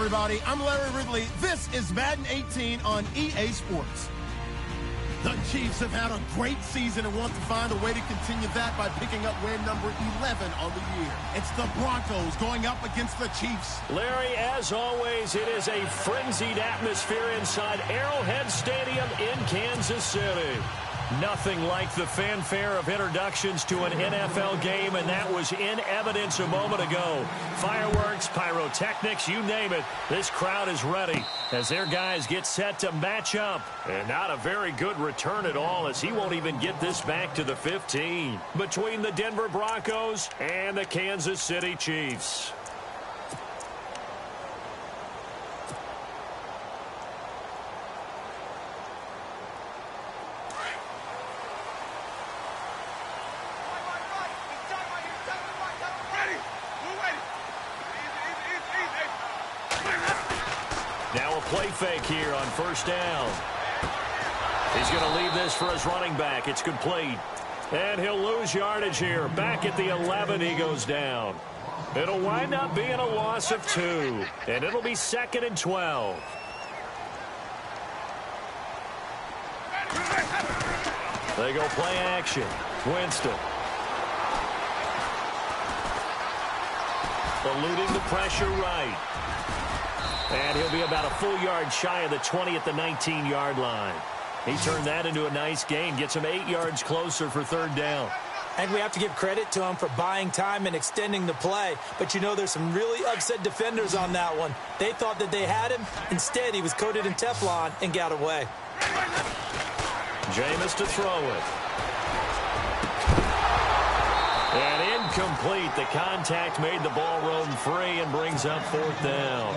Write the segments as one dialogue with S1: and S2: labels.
S1: everybody. I'm Larry Ridley. This is Madden 18 on EA Sports. The Chiefs have had a great season and want to find a way to continue that by picking up win number 11 on the year. It's the Broncos going up against the Chiefs.
S2: Larry, as always, it is a frenzied atmosphere inside Arrowhead Stadium in Kansas City. Nothing like the fanfare of introductions to an NFL game, and that was in evidence a moment ago. Fireworks, pyrotechnics, you name it. This crowd is ready as their guys get set to match up. And not a very good return at all, as he won't even get this back to the 15. Between the Denver Broncos and the Kansas City Chiefs. Now a play fake here on first down. He's going to leave this for his running back. It's complete. And he'll lose yardage here. Back at the 11, he goes down. It'll wind up being a loss of 2. And it'll be 2nd and 12. They go play action. Winston. Eluding the pressure right. And he'll be about a full yard shy of the 20 at the 19-yard line. He turned that into a nice gain, gets him 8 yards closer for third down.
S3: And we have to give credit to him for buying time and extending the play. But, you know, there's some really upset defenders on that one. They thought that they had him. Instead, he was coated in Teflon and got away.
S2: Jameis to throw it. And incomplete. The contact made the ball roam free and brings up fourth down.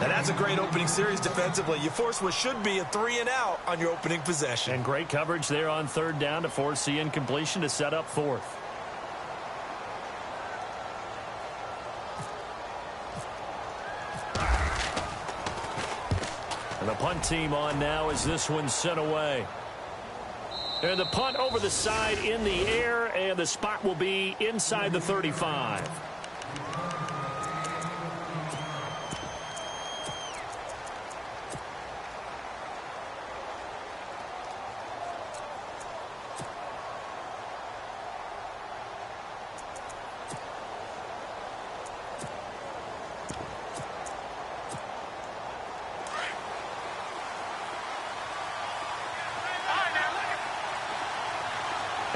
S4: And that's a great opening series defensively. You force what should be a 3-and-out on your opening possession.
S2: And great coverage there on third down to force the incompletion to set up fourth. And the punt team on now as this one's sent away. And the punt over the side in the air, and the spot will be inside the 35.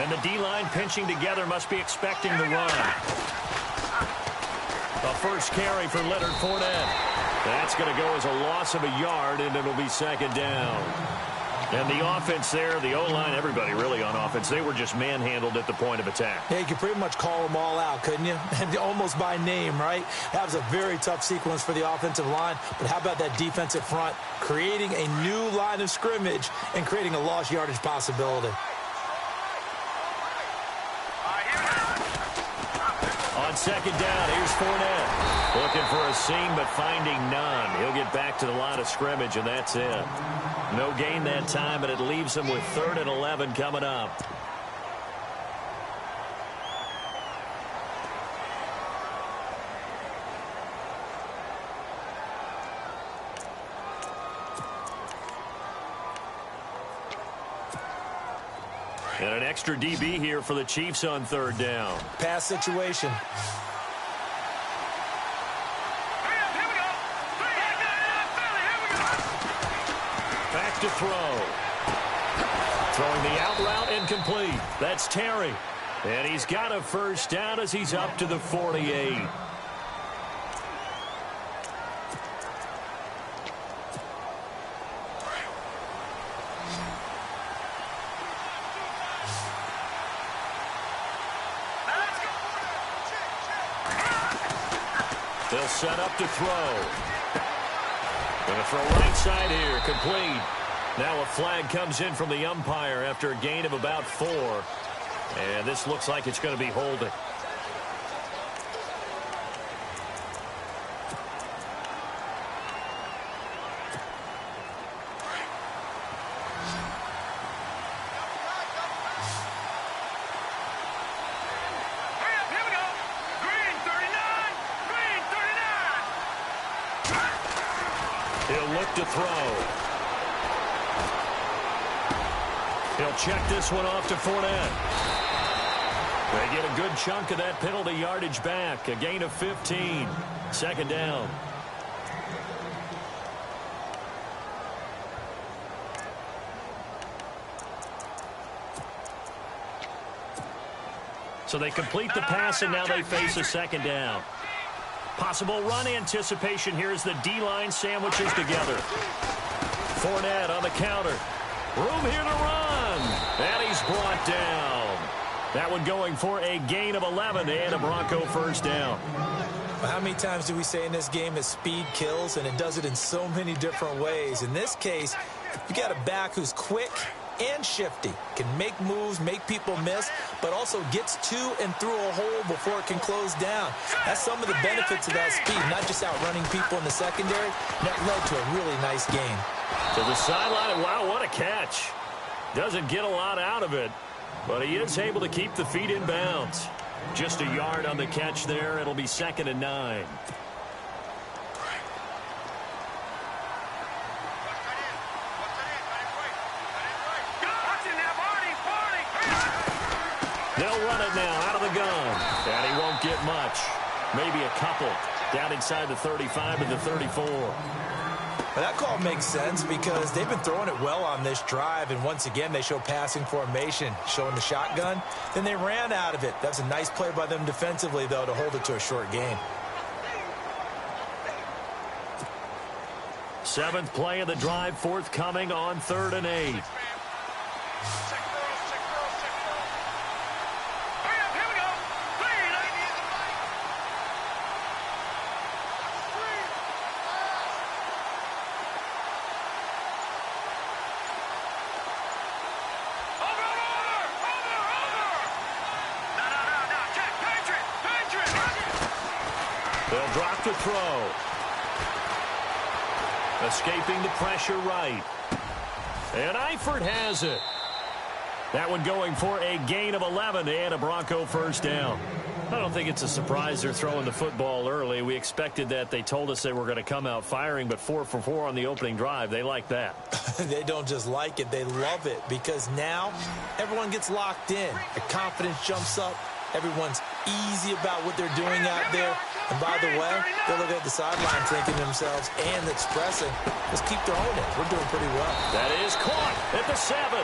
S2: And the D-line pinching together must be expecting the run. The first carry for Leonard Fournette. That's going to go as a loss of a yard, and it'll be second down. And the offense there, the O-line, everybody really on offense, they were just manhandled at the point of attack.
S3: Yeah, you could pretty much call them all out, couldn't you? And almost by name, right? That was a very tough sequence for the offensive line. But how about that defensive front creating a new line of scrimmage and creating a lost yardage possibility?
S2: On second down, here's Fournette. Looking for a seam, but finding none. He'll get back to the line of scrimmage, and that's it. No gain that time, but it leaves him with 3rd and 11 coming up. And an extra DB here for the Chiefs on third down.
S3: Pass situation.
S2: Back to throw. Throwing the out route incomplete. That's Terry. And he's got a first down as he's up to the 48. They'll set up to throw. Going to throw right side here, complete. Now a flag comes in from the umpire after a gain of about 4. And this looks like it's going to be holding. look to throw. He'll check this one off to Fournette. They get a good chunk of that penalty yardage back. A gain of 15. Second down. So they complete the pass, and now they face a second down. Possible run anticipation here as the D-line sandwiches together. Fournette on the counter. Room here to run. And he's brought down. That one going for a gain of 11 and a Bronco first down.
S3: Well, how many times do we say in this game that speed kills, and it does it in so many different ways? In this case, you got a back who's quick and shifty, can make moves, make people miss, but also gets to and through a hole before it can close down. That's some of the benefits of that speed, not just outrunning people in the secondary. That led to a really nice game.
S2: To the sideline, wow, what a catch. Doesn't get a lot out of it, but he is able to keep the feet in bounds. Just a yard on the catch there. It'll be 2nd and 9. They'll run it now out of the gun. And he won't get much. Maybe a couple. Down inside the 35 and the 34.
S3: Well, that call makes sense because they've been throwing it well on this drive, and once again they show passing formation, showing the shotgun. Then they ran out of it. That's a nice play by them defensively, though, to hold it to a short gain.
S2: 7th play of the drive, forthcoming on 3rd and 8. They'll drop to throw. Escaping the pressure right. And Eifert has it. That one going for a gain of 11 and a Bronco first down. I don't think it's a surprise they're throwing the football early. We expected that. They told us they were going to come out firing, but 4 for 4 on the opening drive. They like that.
S3: They don't just like it, they love it, because now everyone gets locked in. The confidence jumps up. Everyone's easy about what they're doing out there. And by the way, they're looking at the sideline thinking to themselves and expressing, let's keep throwing it. We're doing pretty well.
S2: That is caught at the 7.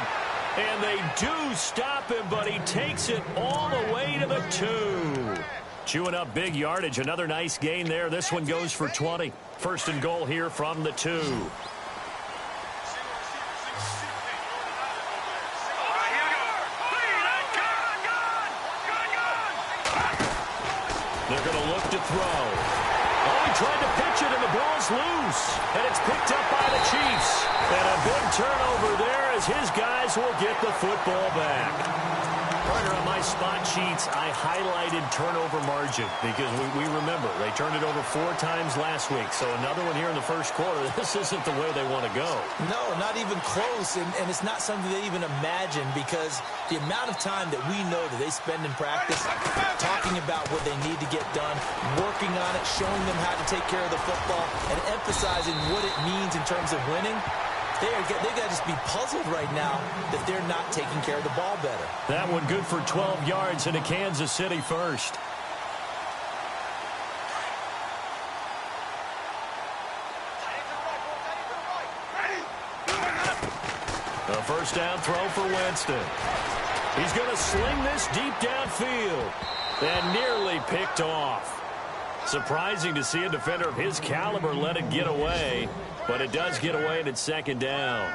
S2: And they do stop him, but he takes it all the way to the 2. Chewing up big yardage. Another nice gain there. This one goes for 20. 1st and goal here from the 2. They're going to look to throw. Oh, he tried to pitch it, and the ball's loose. And it's picked up by the Chiefs. And a big turnover there as his guys will get the football back. Partner, on my spot sheets, I highlighted turnover margin because we remember they turned it over 4 times last week. So another one here in the first quarter. This isn't the way they want to go.
S3: No, not even close. And it's not something they even imagine because the amount of time that we know that they spend in practice talking about what they need to get done, working on it, showing them how to take care of the football, and emphasizing what it means in terms of winning. They got to just be puzzled right now that they're not taking care of the ball better.
S2: That one good for 12 yards into Kansas City first. A first down throw for Winston. He's going to sling this deep downfield and nearly picked off. Surprising to see a defender of his caliber let it get away, but it does get away and it's 2nd down.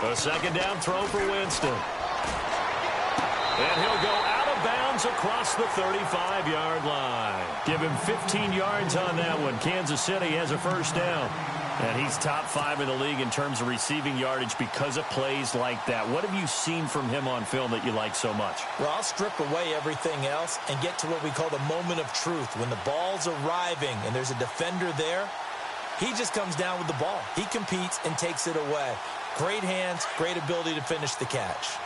S2: A 2nd down throw for Winston. And he'll go out of bounds across the 35-yard line. Give him 15 yards on that one. Kansas City has a first down. And he's top 5 in the league in terms of receiving yardage because of plays like that. What have you seen from him on film that you like so much?
S3: Well, I'll strip away everything else and get to what we call the moment of truth. When the ball's arriving and there's a defender there, he just comes down with the ball. He competes and takes it away. Great hands, great ability to finish the catch.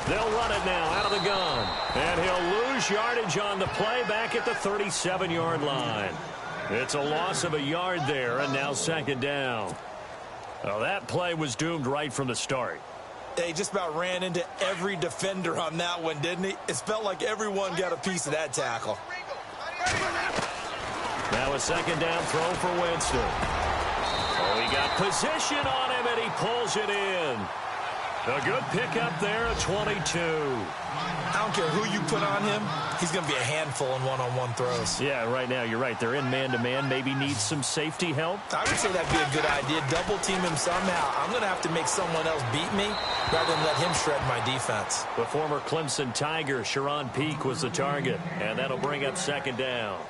S2: They'll run it now out of the gun. And he'll lose yardage on the play back at the 37-yard line. It's a loss of a yard there, and now second down. Well, that play was doomed right from the start.
S3: They just about ran into every defender on that one, didn't he? It felt like everyone got a piece of that tackle.
S2: Now a second down throw for Winston. Oh, he got position on him, and he pulls it in. A good pickup there at 22.
S3: I don't care who you put on him. He's going to be a handful in one-on-one throws.
S2: Yeah, right now, you're right. They're in man-to-man. Maybe needs some safety help.
S3: I would say that'd be a good idea. Double team him somehow. I'm going to have to make someone else beat me rather than let him shred my defense.
S2: The former Clemson Tiger, Sharon Peake, was the target, and that'll bring up second down.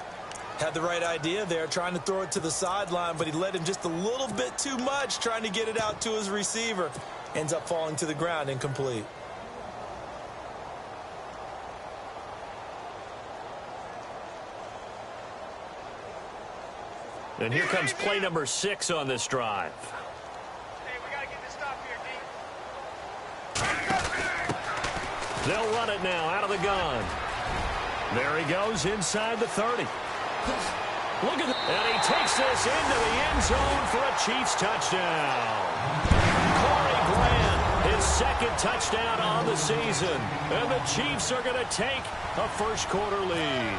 S3: Had the right idea there, trying to throw it to the sideline, but he led him just a little bit too much, trying to get it out to his receiver. Ends up falling to the ground, incomplete.
S2: And here comes play number 6 on this drive.
S5: Hey, we gotta get this stop here, D.
S2: They'll run it now out of the gun. There he goes inside the 30. Look at that. And he takes this into the end zone for a Chiefs touchdown. Corey Grant, his second touchdown on the season. And the Chiefs are going to take a first-quarter lead.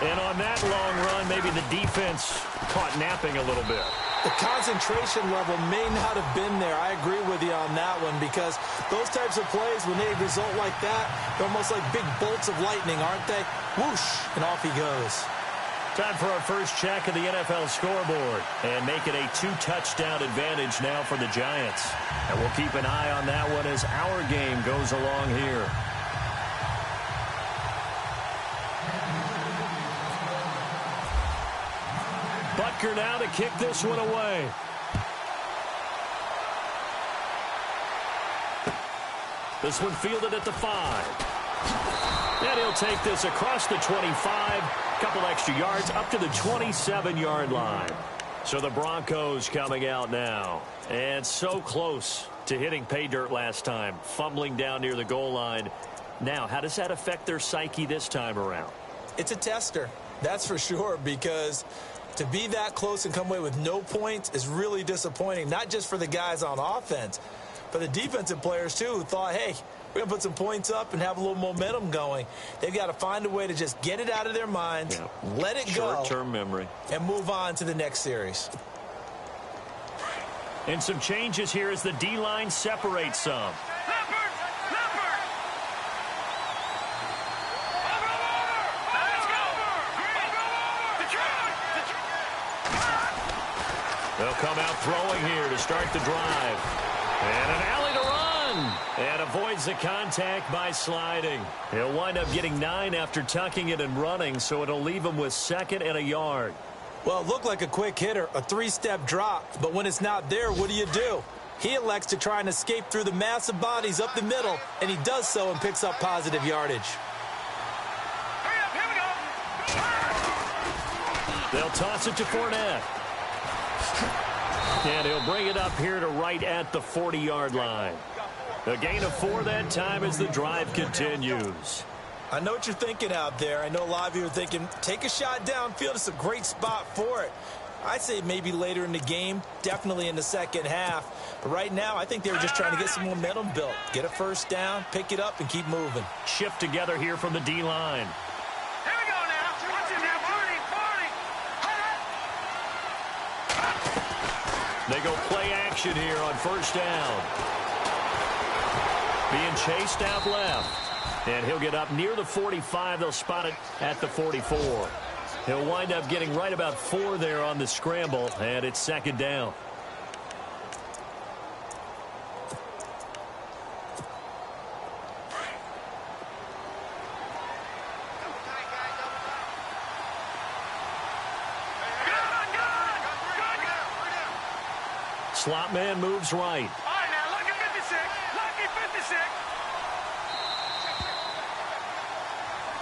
S2: And on that long run, maybe the defense caught napping a little bit.
S3: The concentration level may not have been there. I agree with you on that one because those types of plays, when they result like that, they're almost like big bolts of lightning, aren't they? Whoosh, and off he goes.
S2: Time for our first check of the NFL scoreboard and make it a 2-touchdown advantage now for the Giants. And we'll keep an eye on that one as our game goes along here. Butker now to kick this one away. This one fielded at the 5. And he'll take this across the 25. Couple extra yards up to the 27-yard line. So the Broncos coming out now. And so close to hitting pay dirt last time. Fumbling down near the goal line. Now, how does that affect their psyche this time around?
S3: It's a tester, that's for sure, because to be that close and come away with no points is really disappointing, not just for the guys on offense, but the defensive players, too, who thought, hey, we're going to put some points up and have a little momentum going. They've got to find a way to just get it out of their minds, let it go.
S2: Short-term memory.
S3: And move on to the next series.
S2: And some changes here as the D-line separates some. They'll come out throwing here to start the drive. And an alley to run. And avoids the contact by sliding. He'll wind up getting 9 after tucking it and running, so it'll leave him with 2nd and a yard.
S3: Well, it looked like a quick hitter, a 3-step drop. But when it's not there, what do? He elects to try and escape through the massive bodies up the middle, and he does so and picks up positive yardage.
S2: They'll toss it to Fournette. And he'll bring it up here to right at the 40-yard line. A gain of 4 that time as the drive continues.
S3: I know what you're thinking out there. I know a lot of you are thinking, take a shot downfield. It's a great spot for it. I'd say maybe later in the game, definitely in the second half. But right now, I think they were just trying to get some momentum built. Get a first down, pick it up, and keep moving.
S2: Shift together here from the D-line.
S5: Here we go now. Watch it now.
S2: They go play action here on first down. Being chased out left. And he'll get up near the 45. They'll spot it at the 44. He'll wind up getting right about 4 there on the scramble, and it's second down. Slot man moves right.
S5: All right, now, lucky 56. Lucky 56.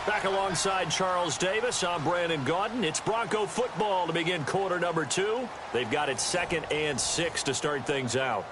S2: Back alongside Charles Davis, I'm Brandon Gaudin. It's Bronco football to begin quarter number 2. They've got it 2nd and 6 to start things out.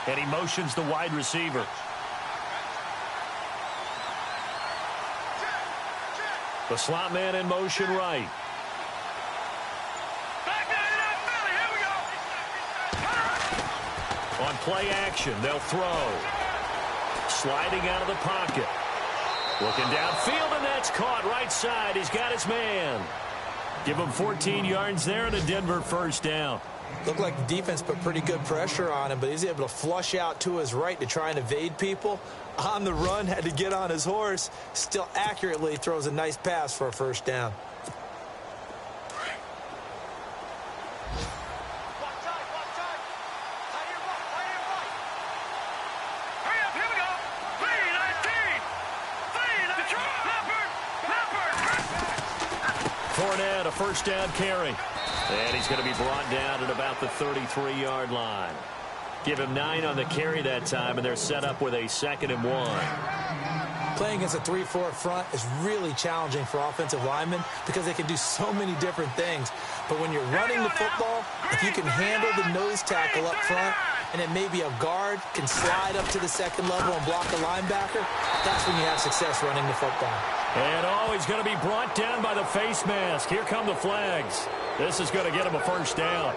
S2: And he motions the wide receiver. The slot man in motion right. On play action, they'll throw. Sliding out of the pocket. Looking downfield, and that's caught right side. He's got his man. Give him 14 yards there and a Denver first down.
S3: Looked like the defense put pretty good pressure on him, but he's able to flush out to his right to try and evade people. On the run, had to get on his horse. Still accurately throws a nice pass for a first down.
S2: Fournette, a first down carry. And he's going to be brought down at about the 33-yard line. Give him 9 on the carry that time, and they're set up with a 2nd and 1.
S3: Playing against a 3-4 front is really challenging for offensive linemen because they can do so many different things. But when you're running the football, if you can handle the nose tackle up front, and then maybe a guard can slide up to the 2nd level and block a linebacker, that's when you have success running the football.
S2: And he's going to be brought down by the face mask. Here come the flags. This is going to get him a first down.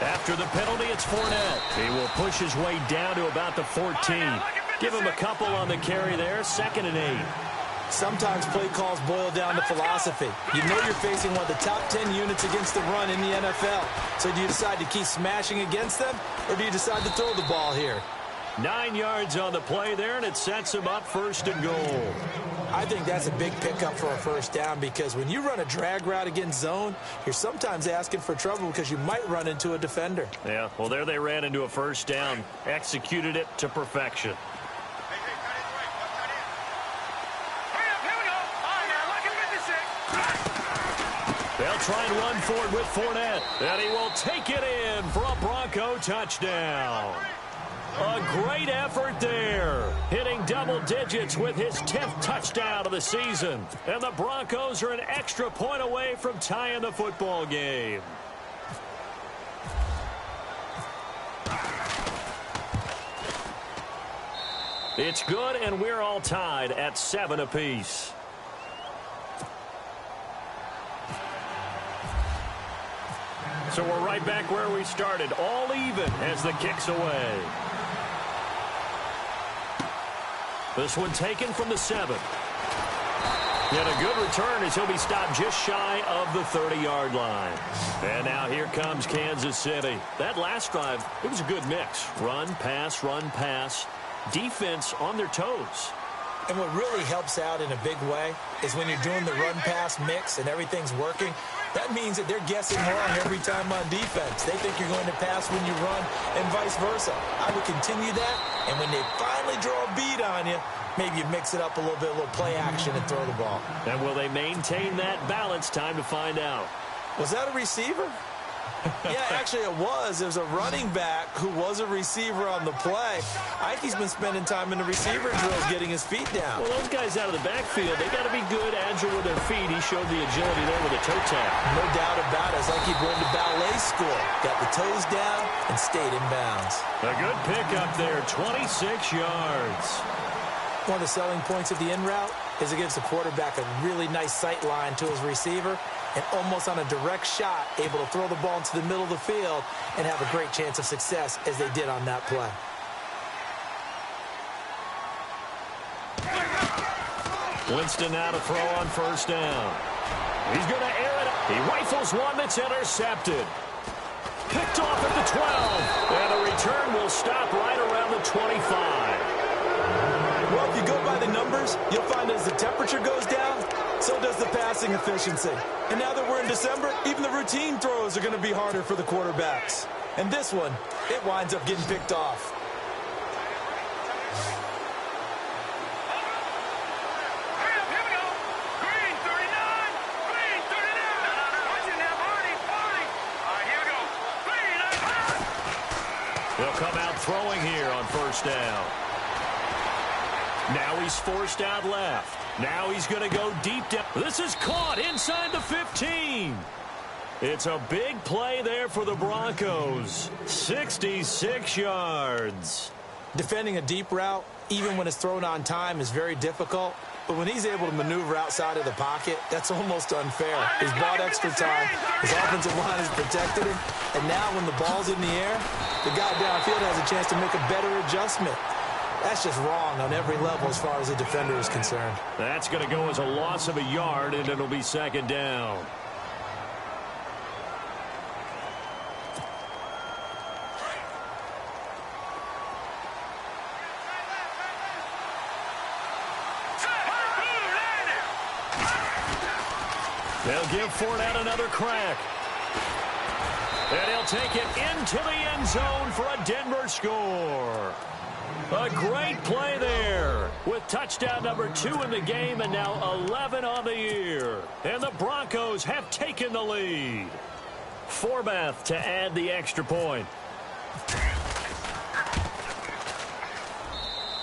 S2: After the penalty, it's Fournette. He will push his way down to about the 14. Give him a couple on the carry there. 2nd and 8.
S3: Sometimes play calls boil down to philosophy. You know you're facing one of the top 10 units against the run in the NFL. So do you decide to keep smashing against them, or do you decide to throw the ball here?
S2: 9 yards on the play there, and it sets him up 1st and goal.
S3: I think that's a big pickup for a first down because when you run a drag route against zone, you're sometimes asking for trouble because you might run into a defender.
S2: Yeah, well, there they ran into a first down. Executed it to perfection. They'll try and run forward with Fournette. And he will take it in for a Bronco touchdown. A great effort there. Hitting double digits with his 10th touchdown of the season. And the Broncos are an extra point away from tying the football game. It's good, and we're all tied at 7 apiece. So we're right back where we started, all even as the kick's away. This one taken from the 7. And a good return as he'll be stopped just shy of the 30-yard line. And now here comes Kansas City. That last drive, it was a good mix. Run, pass, defense on their toes.
S3: And what really helps out in a big way is when you're doing the run-pass mix and everything's working, that means that they're guessing wrong every time on defense. They think you're going to pass when you run and vice versa. I would continue that, and when they finally draw a beat on you, maybe you mix it up a little bit, a little play action and throw the ball.
S2: And will they maintain that balance? Time to find out.
S3: Was that a receiver? Yeah, actually it was. There's a running back who was a receiver on the play. I think he's been spending time in the receiver drills getting his feet down.
S2: Well, those guys out of the backfield, they got to be good, agile with their feet. He showed the agility there with a toe tap.
S3: No doubt about it. It's like he'd gone to ballet school. Got the toes down and stayed in bounds.
S2: A good pickup there, 26 yards.
S3: One of the selling points of the in route is it gives the quarterback a really nice sight line to his receiver and almost on a direct shot able to throw the ball into the middle of the field and have a great chance of success as they did on that play.
S2: Winston now to throw on first down. He's going to air it. He rifles one that's intercepted. Picked off at the 12. And the return will stop right around the 25.
S3: Well, if you go by the numbers, you'll find as the temperature goes down, so does the passing efficiency. And now that we're in December, even the routine throws are going to be harder for the quarterbacks. And this one, it winds up getting picked off.
S2: They'll come out throwing here on first down. Now he's forced out left. Now he's going to go deep down. This is caught inside the 15. It's a big play there for the Broncos. 66 yards.
S3: Defending a deep route, even when it's thrown on time, is very difficult. But when he's able to maneuver outside of the pocket, that's almost unfair. He's bought extra time. His offensive line has protected him. And now when the ball's in the air, the guy downfield has a chance to make a better adjustment. That's just wrong on every level as far as the defender is concerned.
S2: That's going to go as a loss of a yard, and it'll be second down. They'll give Fournette another crack. And he'll take it into the end zone for a Denver score. A great play there with touchdown number 2 in the game and now 11 on the year. And the Broncos have taken the lead. Forbath to add the extra point.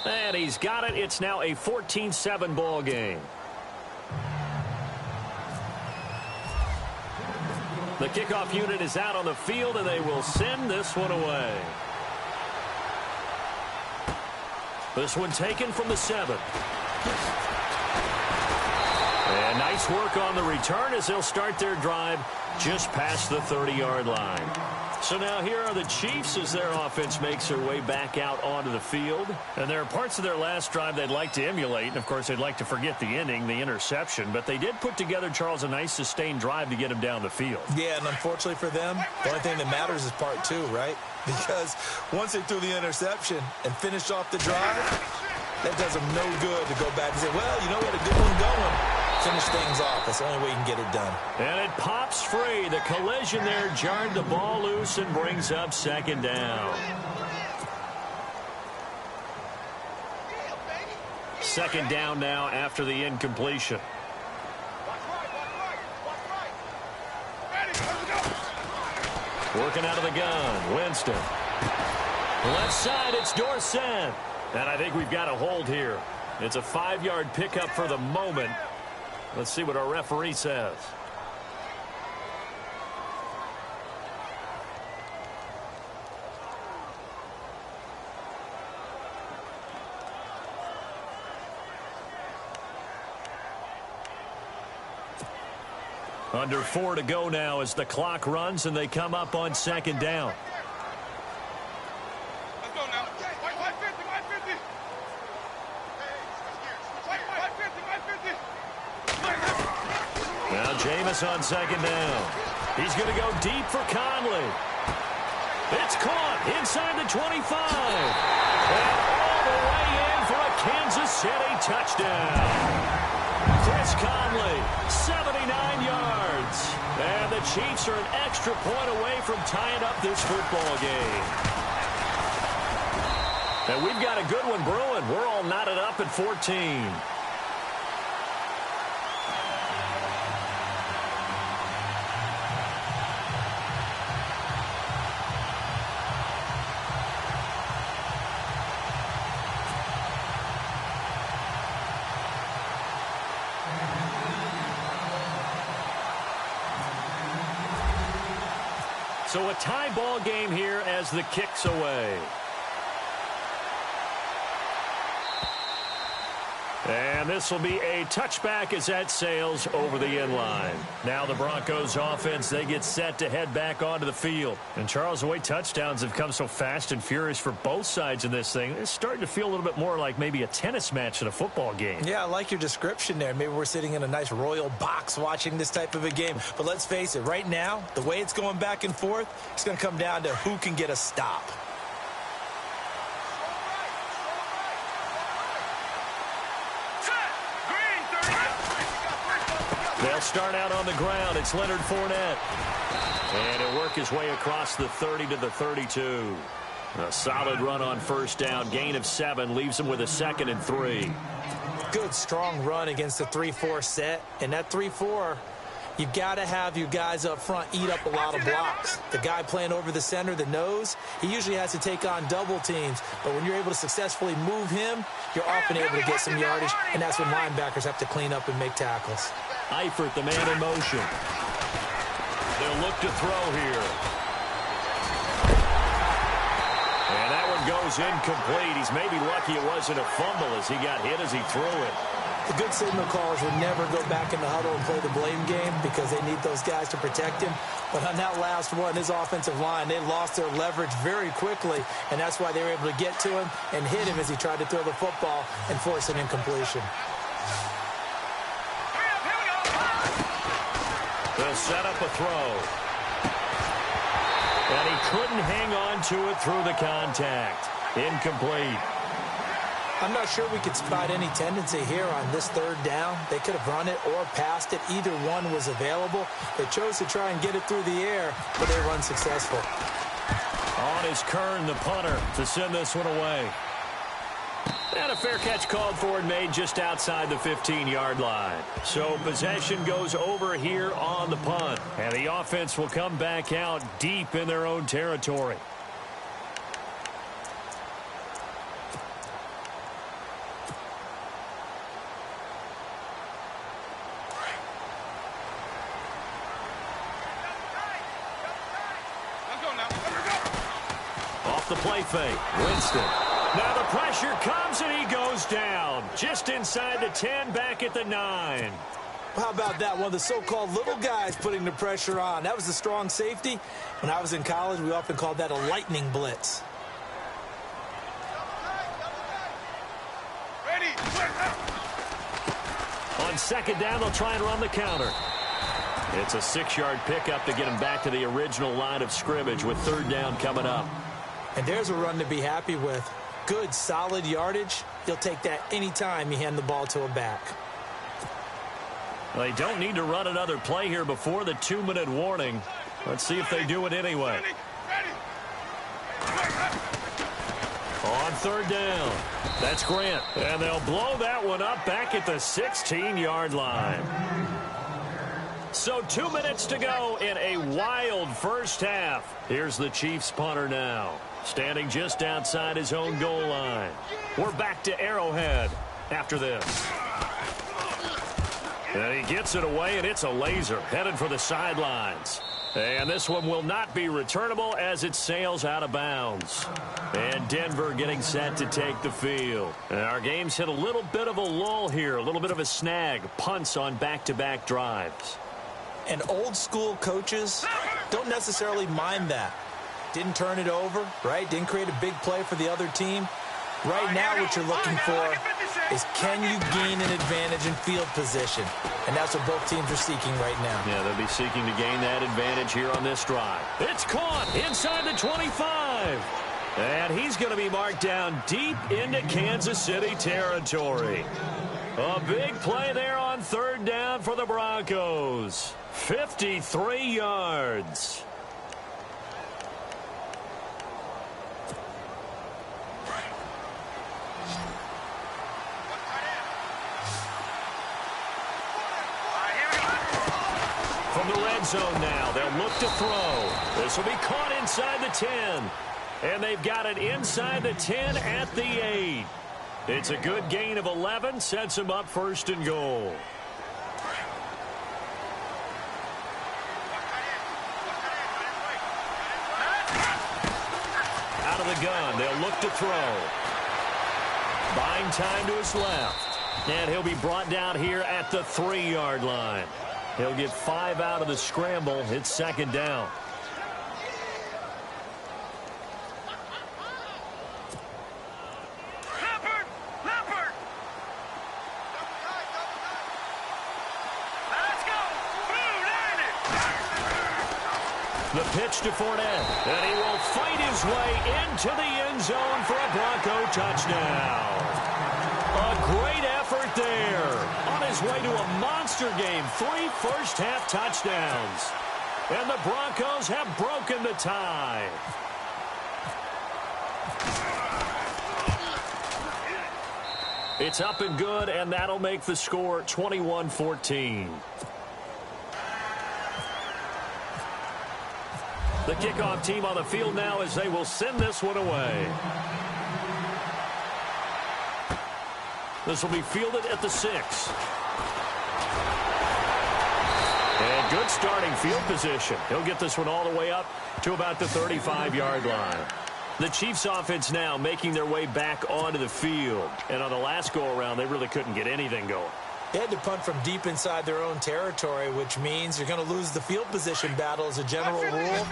S2: And he's got it. It's now a 14-7 ball game. The kickoff unit is out on the field, and they will send this one away. This one taken from the 7. And nice work on the return as they'll start their drive just past the 30-yard line. So now here are the Chiefs as their offense makes their way back out onto the field. And there are parts of their last drive they'd like to emulate. And, of course, they'd like to forget the ending, the interception. But they did put together, Charles, a nice sustained drive to get him down the field.
S3: Yeah, and unfortunately for them, the only thing that matters is part 2, right? Because once they threw the interception and finished off the drive, that does them no good to go back and say, well, you know, we had a good one going. Finish things off. That's the only way you can get it done.
S2: And it pops free. The collision there jarred the ball loose and brings up second down. Second down now after the incompletion. Working out of the gun. Winston. Left side, it's Dorsett. And I think we've got a hold here. It's a 5-yard pickup for the moment. Let's see what our referee says. Under 4 to go now as the clock runs and they come up on second down.
S5: Let's go now. 550.
S2: Now Jameis on second down. He's going to go deep for Conley. It's caught inside the 25. And all the way in for a Kansas City touchdown. Chris Conley, 79 yards. And the Chiefs are an extra point away from tying up this football game. And we've got a good one brewing. We're all knotted up at 14. So a tie ball game here as the kick's away. And this will be a touchback as that sails over the end line. Now the Broncos offense, they get set to head back onto the field. And Charles, the way touchdowns have come so fast and furious for both sides in this thing, it's starting to feel a little bit more like maybe a tennis match than a football game.
S3: Yeah, I like your description there. Maybe we're sitting in a nice royal box watching this type of a game. But let's face it, right now, the way it's going back and forth, it's going to come down to who can get a stop.
S2: They'll start out on the ground. It's Leonard Fournette. And he'll work his way across the 30 to the 32. A solid run on first down. Gain of 7 leaves him with a 2nd and 3.
S3: Good, strong run against the 3-4 set. And that 3-4, you've got to have your guys up front eat up a lot of blocks. The guy playing over the center, the nose, he usually has to take on double teams. But when you're able to successfully move him, you're often able to get some yardage. And that's when linebackers have to clean up and make tackles.
S2: Eifert, the man in motion. They'll look to throw here. And that one goes incomplete. He's maybe lucky it wasn't a fumble as he got hit as he threw it.
S3: The good signal callers would never go back in the huddle and play the blame game because they need those guys to protect him. But on that last one, his offensive line, they lost their leverage very quickly, and that's why they were able to get to him and hit him as he tried to throw the football and force an incompletion.
S2: They'll set up a throw. And he couldn't hang on to it through the contact. Incomplete.
S3: I'm not sure we could spot any tendency here on this third down. They could have run it or passed it. Either one was available. They chose to try and get it through the air, but they were unsuccessful.
S2: On is Kern, the punter, to send this one away. And a fair catch called for and made just outside the 15-yard line. So possession goes over here on the punt. And the offense will come back out deep in their own territory. Off the play fake, Winston. Now the pressure comes and he goes down. Just inside the 10, back at the 9.
S3: How about that? One of the so-called little guys putting the pressure on. That was the strong safety. When I was in college, we often called that a lightning blitz.
S5: Ready.
S2: On second down, they'll try and run the counter. It's a 6-yard pickup to get him back to the original line of scrimmage with third down coming up.
S3: And there's a run to be happy with. Good, solid yardage. You'll take that anytime you hand the ball to a back.
S2: They don't need to run another play here before the 2-minute warning. Let's see if they do it anyway. On third down, that's Grant. And they'll blow that one up back at the 16-yard line. So 2 minutes to go in a wild first half. Here's the Chiefs punter now, standing just outside his own goal line. We're back to Arrowhead after this. And he gets it away, and it's a laser headed for the sidelines. And this one will not be returnable as it sails out of bounds. And Denver getting set to take the field. And our game's hit a little bit of a lull here, a little bit of a snag. Punts on back-to-back drives.
S3: And old-school coaches don't necessarily mind that. Didn't turn it over, right? Didn't create a big play for the other team. Right now what you're looking for is can you gain an advantage in field position? And that's what both teams are seeking right now.
S2: Yeah, they'll be seeking to gain that advantage here on this drive. It's caught inside the 25. And he's going to be marked down deep into Kansas City territory. A big play there on third down for the Broncos. 53 yards. From the red zone now, they'll look to throw. This will be caught inside the 10. And they've got it inside the 10 at the 8. It's a good gain of 11, sets them up first and goal. Out of the gun, they'll look to throw. Buying time to his left. And he'll be brought down here at the 3-yard line. He'll get 5 out of the scramble. It's second down. The pitch to Fournette, and he will fight his way into the end zone for a Bronco touchdown. A great effort there. On his way to a monster game, 3 first-half touchdowns. And the Broncos have broken the tie. It's up and good, and that'll make the score 21-14. The kickoff team on the field now as they will send this one away. This will be fielded at the 6. And good starting field position. He'll get this one all the way up to about the 35-yard line. The Chiefs offense now making their way back onto the field. And on the last go-around, they really couldn't get anything going.
S3: They had to punt from deep inside their own territory, which means you're going to lose the field position battle as a general rule.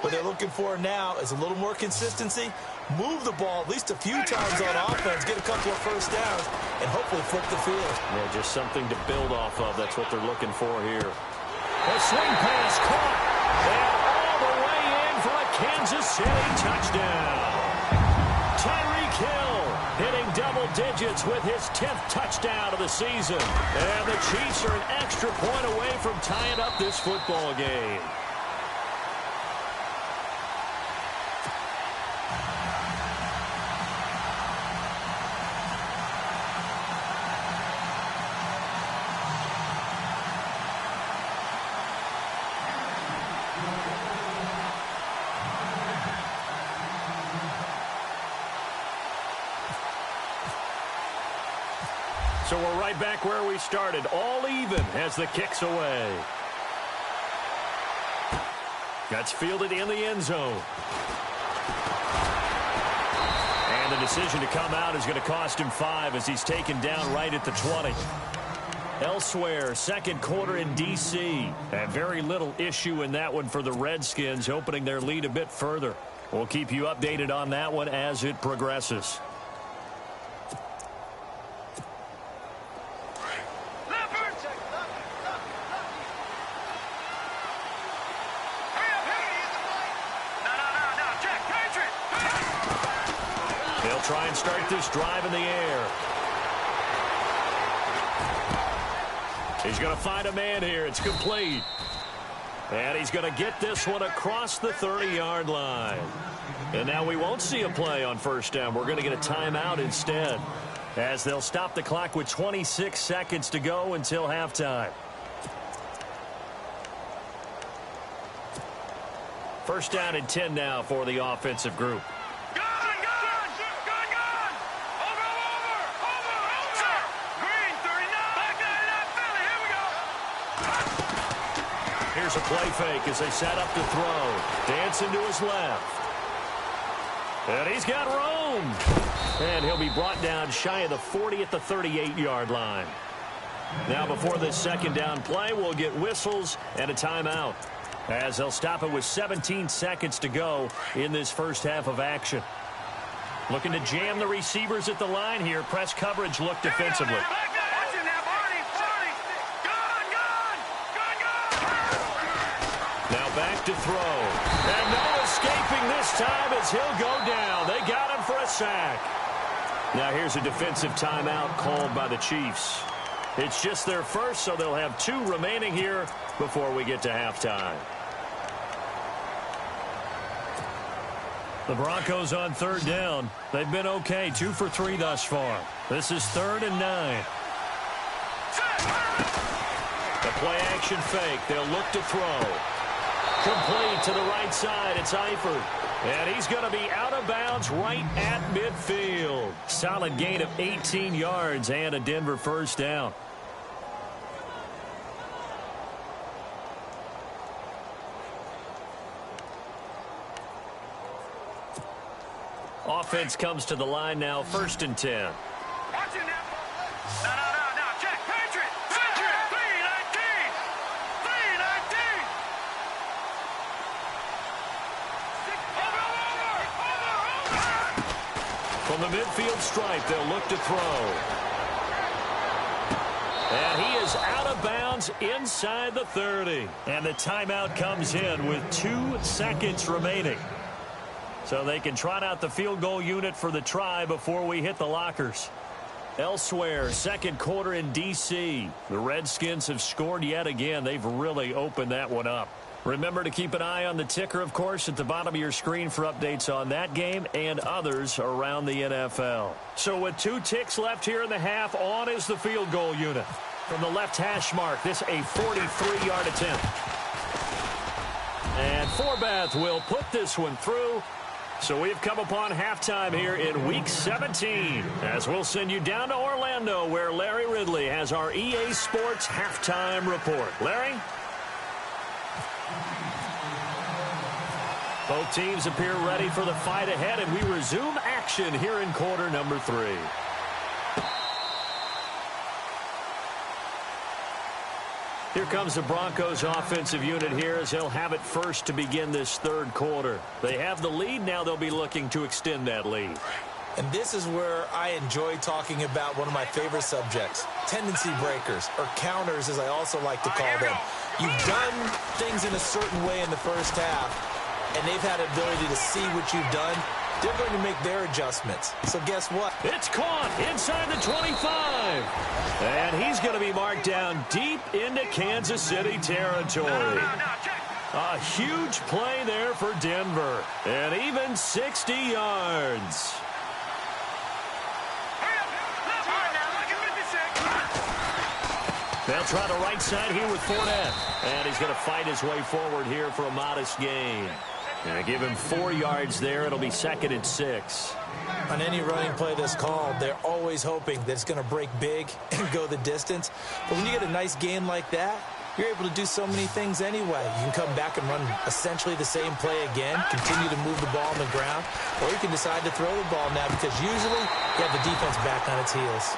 S3: What they're looking for now is a little more consistency, move the ball at least a few times on offense, get a couple of first downs, and hopefully flip the field.
S2: Yeah, just something to build off of. That's what they're looking for here. A swing pass caught, and all the way in for a Kansas City touchdown. Tyreek Hill hitting double digits with his 10th touchdown of the season. And the Chiefs are an extra point away from tying up this football game. So we're right back where we started, all even as the kick's away. That's fielded in the end zone. And the decision to come out is going to cost him 5 as he's taken down right at the 20. Elsewhere, second quarter in D.C. And very little issue in that one for the Redskins, opening their lead a bit further. We'll keep you updated on that one as it progresses. Try and start this drive in the air. He's going to find a man here. It's complete. And he's going to get this one across the 30-yard line. And now we won't see a play on first down. We're going to get a timeout instead, as they'll stop the clock with 26 seconds to go until halftime. First down and 10 now for the offensive group. Here's a play fake as they set up to throw. Dancing to his left. And he's got room. And he'll be brought down shy of the 40 at the 38-yard line. Now before this second down play, we'll get whistles and a timeout, as they'll stop it with 17 seconds to go in this first half of action. Looking to jam the receivers at the line here. Press coverage look defensively. Now back to throw. And no escaping this time as he'll go down. They got him for a sack. Now here's a defensive timeout called by the Chiefs. It's just their first, so they'll have 2 remaining here before we get to halftime. The Broncos on third down. They've been okay, 2 for 3 thus far. This is 3rd and 9. The play action fake. They'll look to throw. Complete to the right side. It's Eifert. And he's going to be out of bounds right at midfield. Solid gain of 18 yards and a Denver first down. Offense comes to the line now, 1st and 10.
S5: Watch it now. No.
S2: From the midfield stripe, they'll look to throw. And he is out of bounds inside the 30. And the timeout comes in with 2 seconds remaining. So they can trot out the field goal unit for the try before we hit the lockers. Elsewhere, second quarter in D.C. The Redskins have scored yet again. They've really opened that one up. Remember to keep an eye on the ticker, of course, at the bottom of your screen for updates on that game and others around the NFL. So with 2 ticks left here in the half, on is the field goal unit. From the left hash mark, this a 43-yard attempt. And Forbath will put this one through. So we've come upon halftime here in Week 17, as we'll send you down to Orlando, where Larry Ridley has our EA Sports halftime report. Larry? Both teams appear ready for the fight ahead, and we resume action here in quarter number 3. Here comes the Broncos offensive unit here as they'll have it first to begin this third quarter. They have the lead. Now they'll be looking to extend that lead.
S3: And this is where I enjoy talking about one of my favorite subjects, tendency breakers, or counters as I also like to call them. You've done things in a certain way in the first half, and they've had the ability to see what you've done. They're going to make their adjustments. So guess what?
S2: It's caught inside the 25. And he's going to be marked down deep into Kansas City territory. A huge play there for Denver. And even 60 yards. They'll try the right side here with Fournette. And he's going to fight his way forward here for a modest gain. And give him 4 yards there. It'll be second and 6.
S3: On any running play that's called, they're always hoping that it's going to break big and go the distance. But when you get a nice gain like that, you're able to do so many things anyway. You can come back and run essentially the same play again, continue to move the ball on the ground, or you can decide to throw the ball now because usually you have the defense back on its heels.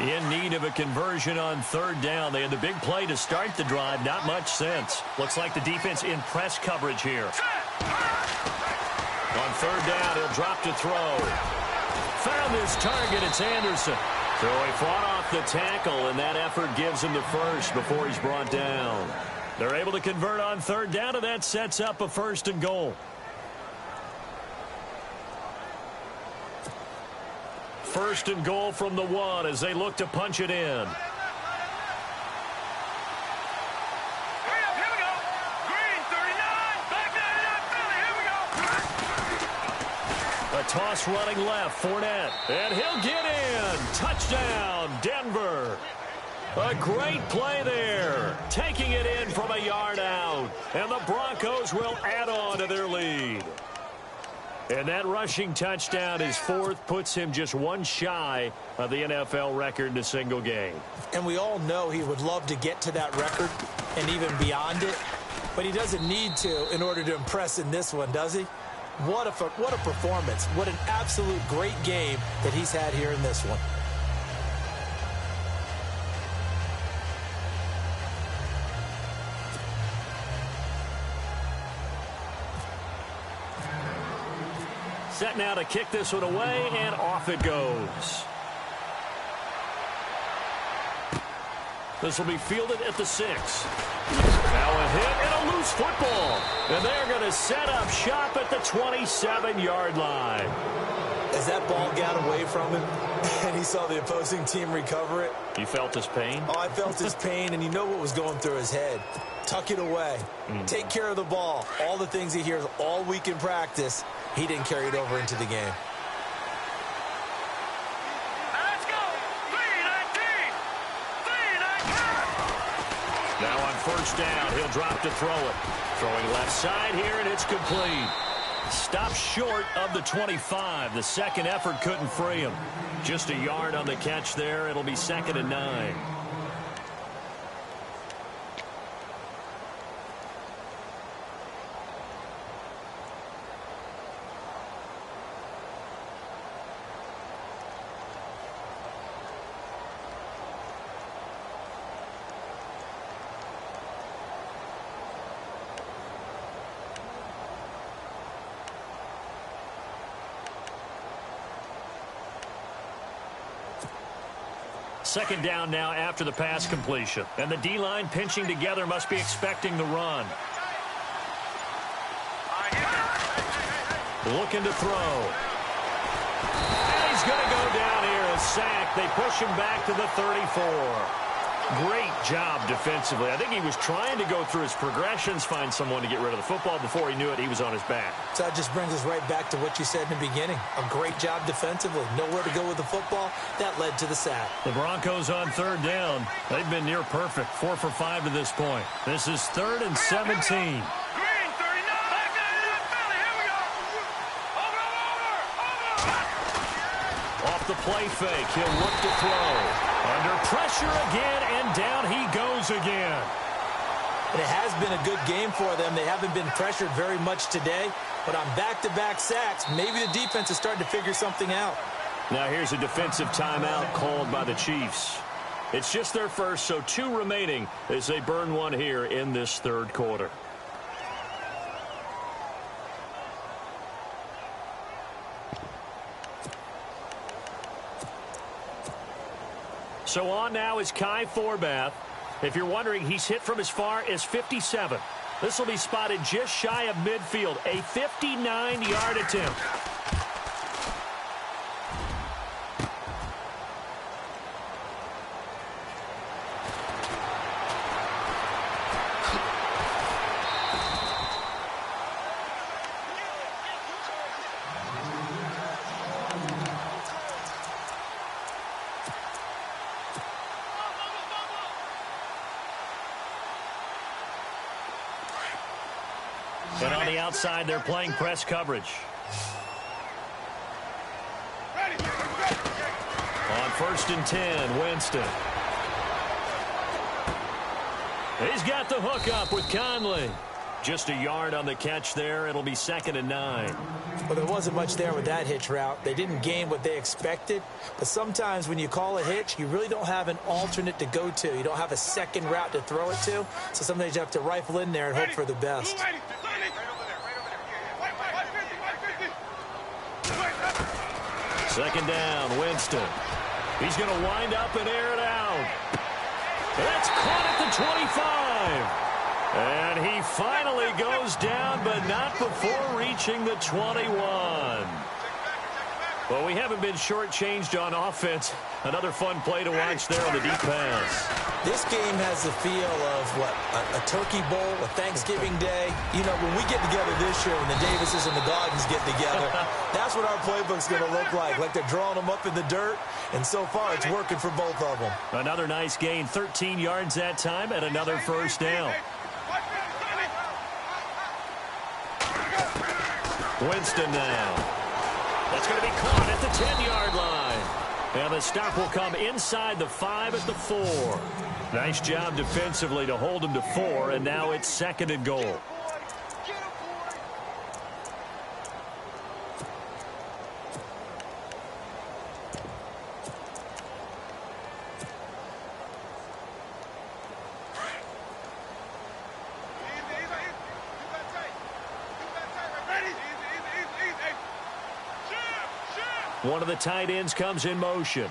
S2: In need of a conversion on third down. They had the big play to start the drive. Not much sense. Looks like the defense in press coverage here. On third down, he'll drop to throw. Found his target. It's Anderson. So he fought off the tackle, and that effort gives him the first before he's brought down. They're able to convert on third down, and that sets up a first and goal. First and goal from the 1 as they look to punch it in.
S5: Here we go. Green, 39. Back there, Philly. Here we go.
S2: A toss running left, Fournette. And he'll get in. Touchdown, Denver. A great play there. Taking it in from a yard out. And the Broncos will add on to their lead. And that rushing touchdown, his 4th, puts him just 1 shy of the NFL record in a single game.
S3: And we all know he would love to get to that record and even beyond it, but he doesn't need to in order to impress in this one, does he? What a performance. What an absolute great game that he's had here in this one.
S2: Set now to kick this one away, and off it goes. This will be fielded at the 6. Now a hit and a loose football. And they're going to set up shop at the 27-yard line.
S3: As that ball got away from him and he saw the opposing team recover it.
S2: You felt his pain?
S3: Oh, I felt his pain, and you know what was going through his head. Tuck it away. Take care of the ball. All the things he hears all week in practice, he didn't carry it over into the game.
S5: Let's go. 3-19. 3-19.
S2: Now on first down, he'll drop to throw it. Throwing left side here, and it's complete. Stopped short of the 25. The second effort couldn't free him. Just a yard on the catch there. It'll be second and 9. second down now after the pass completion. And the D-line pinching together must be expecting the run. Looking to throw. And he's going to go down here. A sack. They push him back to the 34. Great job defensively. I think he was trying to go through his progressions, find someone to get rid of the football. Before he knew it, he was on his back.
S3: So that just brings us right back to what you said in the beginning. A great job defensively. Nowhere to go with the football. That led to the sack.
S2: The Broncos on third down. They've been near perfect. 4 for 5 to this point. This is 3rd and 17. Off the play fake. He'll look to throw. Under pressure again, and down he goes again.
S3: And it has been a good game for them. They haven't been pressured very much today, but on back-to-back sacks, maybe the defense is starting to figure something out.
S2: Now here's a defensive timeout called by the Chiefs. It's just their first, so 2 remaining as they burn one here in this third quarter. So on now is Kai Forbath. If you're wondering, he's hit from as far as 57. This will be spotted just shy of midfield. A 59-yard attempt. And on the outside, they're playing press coverage. On 1st and 10, Winston. He's got the hook up with Conley. Just a yard on the catch there. It'll be 2nd and 9.
S3: Well, there wasn't much there with that hitch route. They didn't gain what they expected. But sometimes when you call a hitch, you really don't have an alternate to go to. You don't have a second route to throw it to. So sometimes you have to rifle in there and hope for the best.
S2: 2nd down, Winston. He's going to wind up and air it out. That's caught at the 25. And he finally goes down, but not before reaching the 21. Well, we haven't been shortchanged on offense. Another fun play to watch there on the deep pass.
S3: This game has the feel of, a turkey bowl, a Thanksgiving day. You know, when we get together this year, when the Davises and the Goggins get together, that's what our playbook's going to look like. Like they're drawing them up in the dirt, and so far it's working for both of them.
S2: Another nice gain, 13 yards that time, and another first down. Winston now. That's going to be caught at the 10-yard line. And the stop will come inside the 5 at the 4. Nice job defensively to hold him to 4, and now it's 2nd and goal. One of the tight ends comes in motion.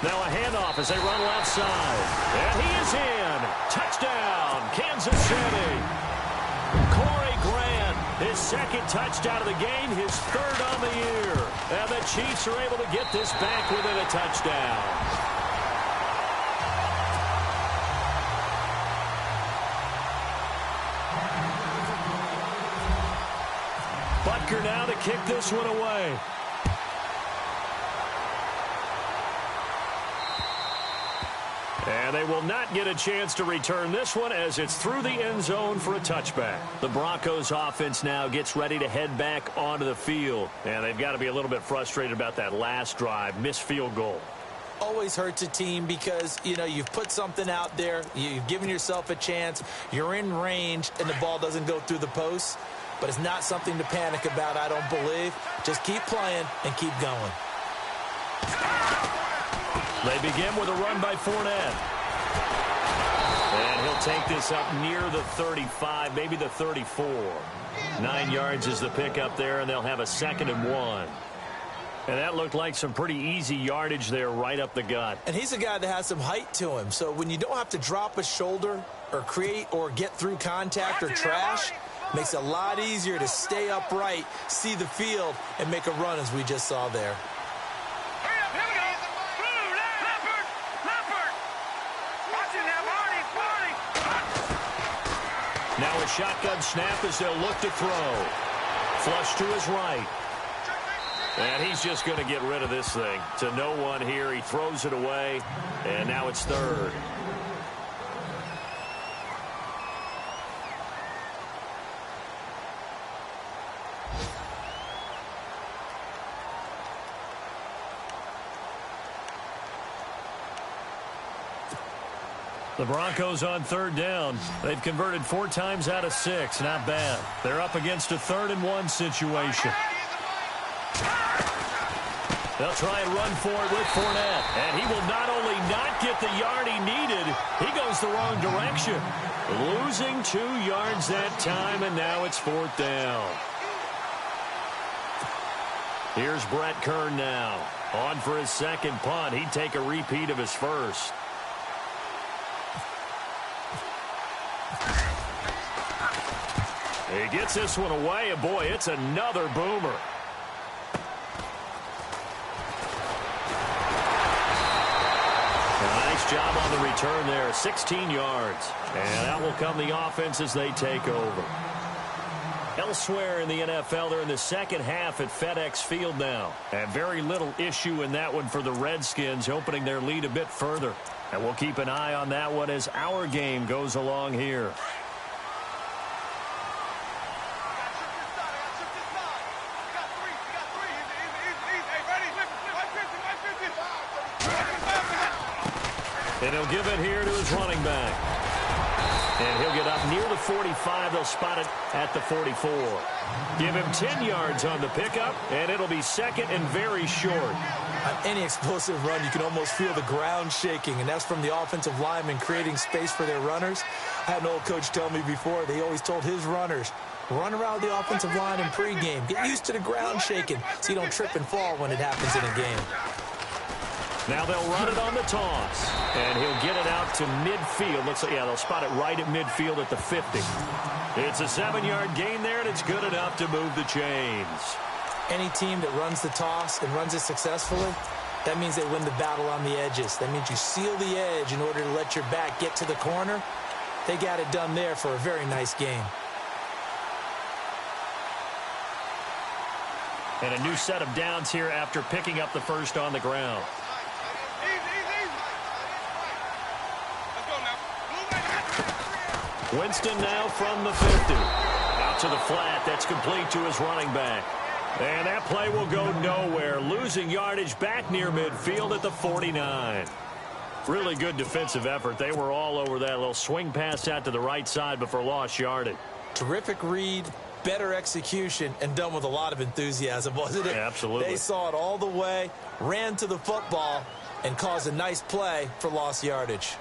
S2: Now a handoff as they run left side. And he is in. Touchdown, Kansas City. Corey Grant, his 2nd touchdown of the game, his 3rd on the year. And the Chiefs are able to get this back within a touchdown. Butker now to kick this one away. And they will not get a chance to return this one as it's through the end zone for a touchback. The Broncos offense now gets ready to head back onto the field. And they've got to be a little bit frustrated about that last drive, missed field goal.
S3: Always hurts a team because, you know, you've put something out there, you've given yourself a chance, you're in range, and the ball doesn't go through the posts. But it's not something to panic about, I don't believe. Just keep playing and keep going.
S2: They begin with a run by Fournette. And he'll take this up near the 35, maybe the 34. 9 yards is the pickup there, and they'll have a 2nd and 1. And that looked like some pretty easy yardage there right up the gut.
S3: And he's a guy that has some height to him. So when you don't have to drop a shoulder or create or get through contact or trash, makes it a lot easier to stay upright, see the field, and make a run as we just saw there.
S2: Now a shotgun snap as they'll look to throw. Flush to his right. And he's just going to get rid of this thing. To no one here. He throws it away. And now it's third. The Broncos on third down. They've converted 4 times out of 6. Not bad. They're up against a 3rd-and-1 situation. They'll try and run for it with Fournette. And he will not only not get the yard he needed, he goes the wrong direction. Losing 2 yards that time, and now it's 4th down. Here's Brett Kern now. On for his 2nd punt. He'd take a repeat of his 1st. He gets this one away, and boy, it's another boomer. Nice job on the return there, 16 yards. And out will come the offense as they take over. Elsewhere in the NFL, they're in the 2nd half at FedEx Field now. And very little issue in that one for the Redskins, opening their lead a bit further. And we'll keep an eye on that one as our game goes along here. And he'll give it here to his running back. And he'll get up near the 45. They'll spot it at the 44. Give him 10 yards on the pickup, and it'll be 2nd and very short.
S3: On any explosive run, you can almost feel the ground shaking, and that's from the offensive linemen creating space for their runners. I had an old coach tell me before, they always told his runners, run around the offensive line in pregame. Get used to the ground shaking so you don't trip and fall when it happens in a game.
S2: Now they'll run it on the toss, and he'll get it out to midfield. They'll spot it right at midfield at the 50. It's a 7-yard gain there, and it's good enough to move the chains.
S3: Any team that runs the toss and runs it successfully, that means they win the battle on the edges. That means you seal the edge in order to let your back get to the corner. They got it done there for a very nice game.
S2: And a new set of downs here after picking up the 1st on the ground. Winston now from the 50. Out to the flat. That's complete to his running back. And that play will go nowhere. Losing yardage back near midfield at the 49. Really good defensive effort. They were all over that little swing pass out to the right side before lost yardage.
S3: Terrific read, better execution, and done with a lot of enthusiasm, wasn't it?
S2: Yeah, absolutely.
S3: They saw it all the way, ran to the football, and caused a nice play for lost yardage.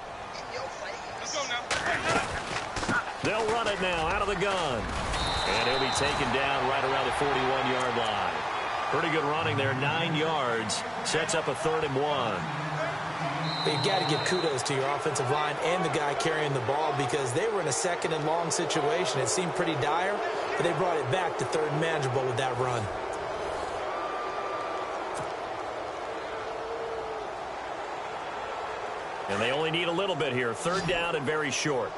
S2: They'll run it now out of the gun. And he'll be taken down right around the 41-yard line. Pretty good running there, 9 yards. Sets up a 3rd and 1.
S3: You've got to give kudos to your offensive line and the guy carrying the ball because they were in a 2nd and long situation. It seemed pretty dire, but they brought it back to 3rd and manageable with that run.
S2: And they only need a little bit here. 3rd down and very short.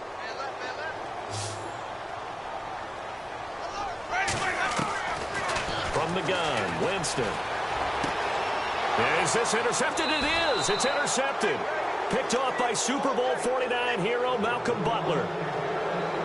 S2: From the gun, Winston. Is this intercepted? It is. It's intercepted. Picked off by Super Bowl 49 hero Malcolm Butler.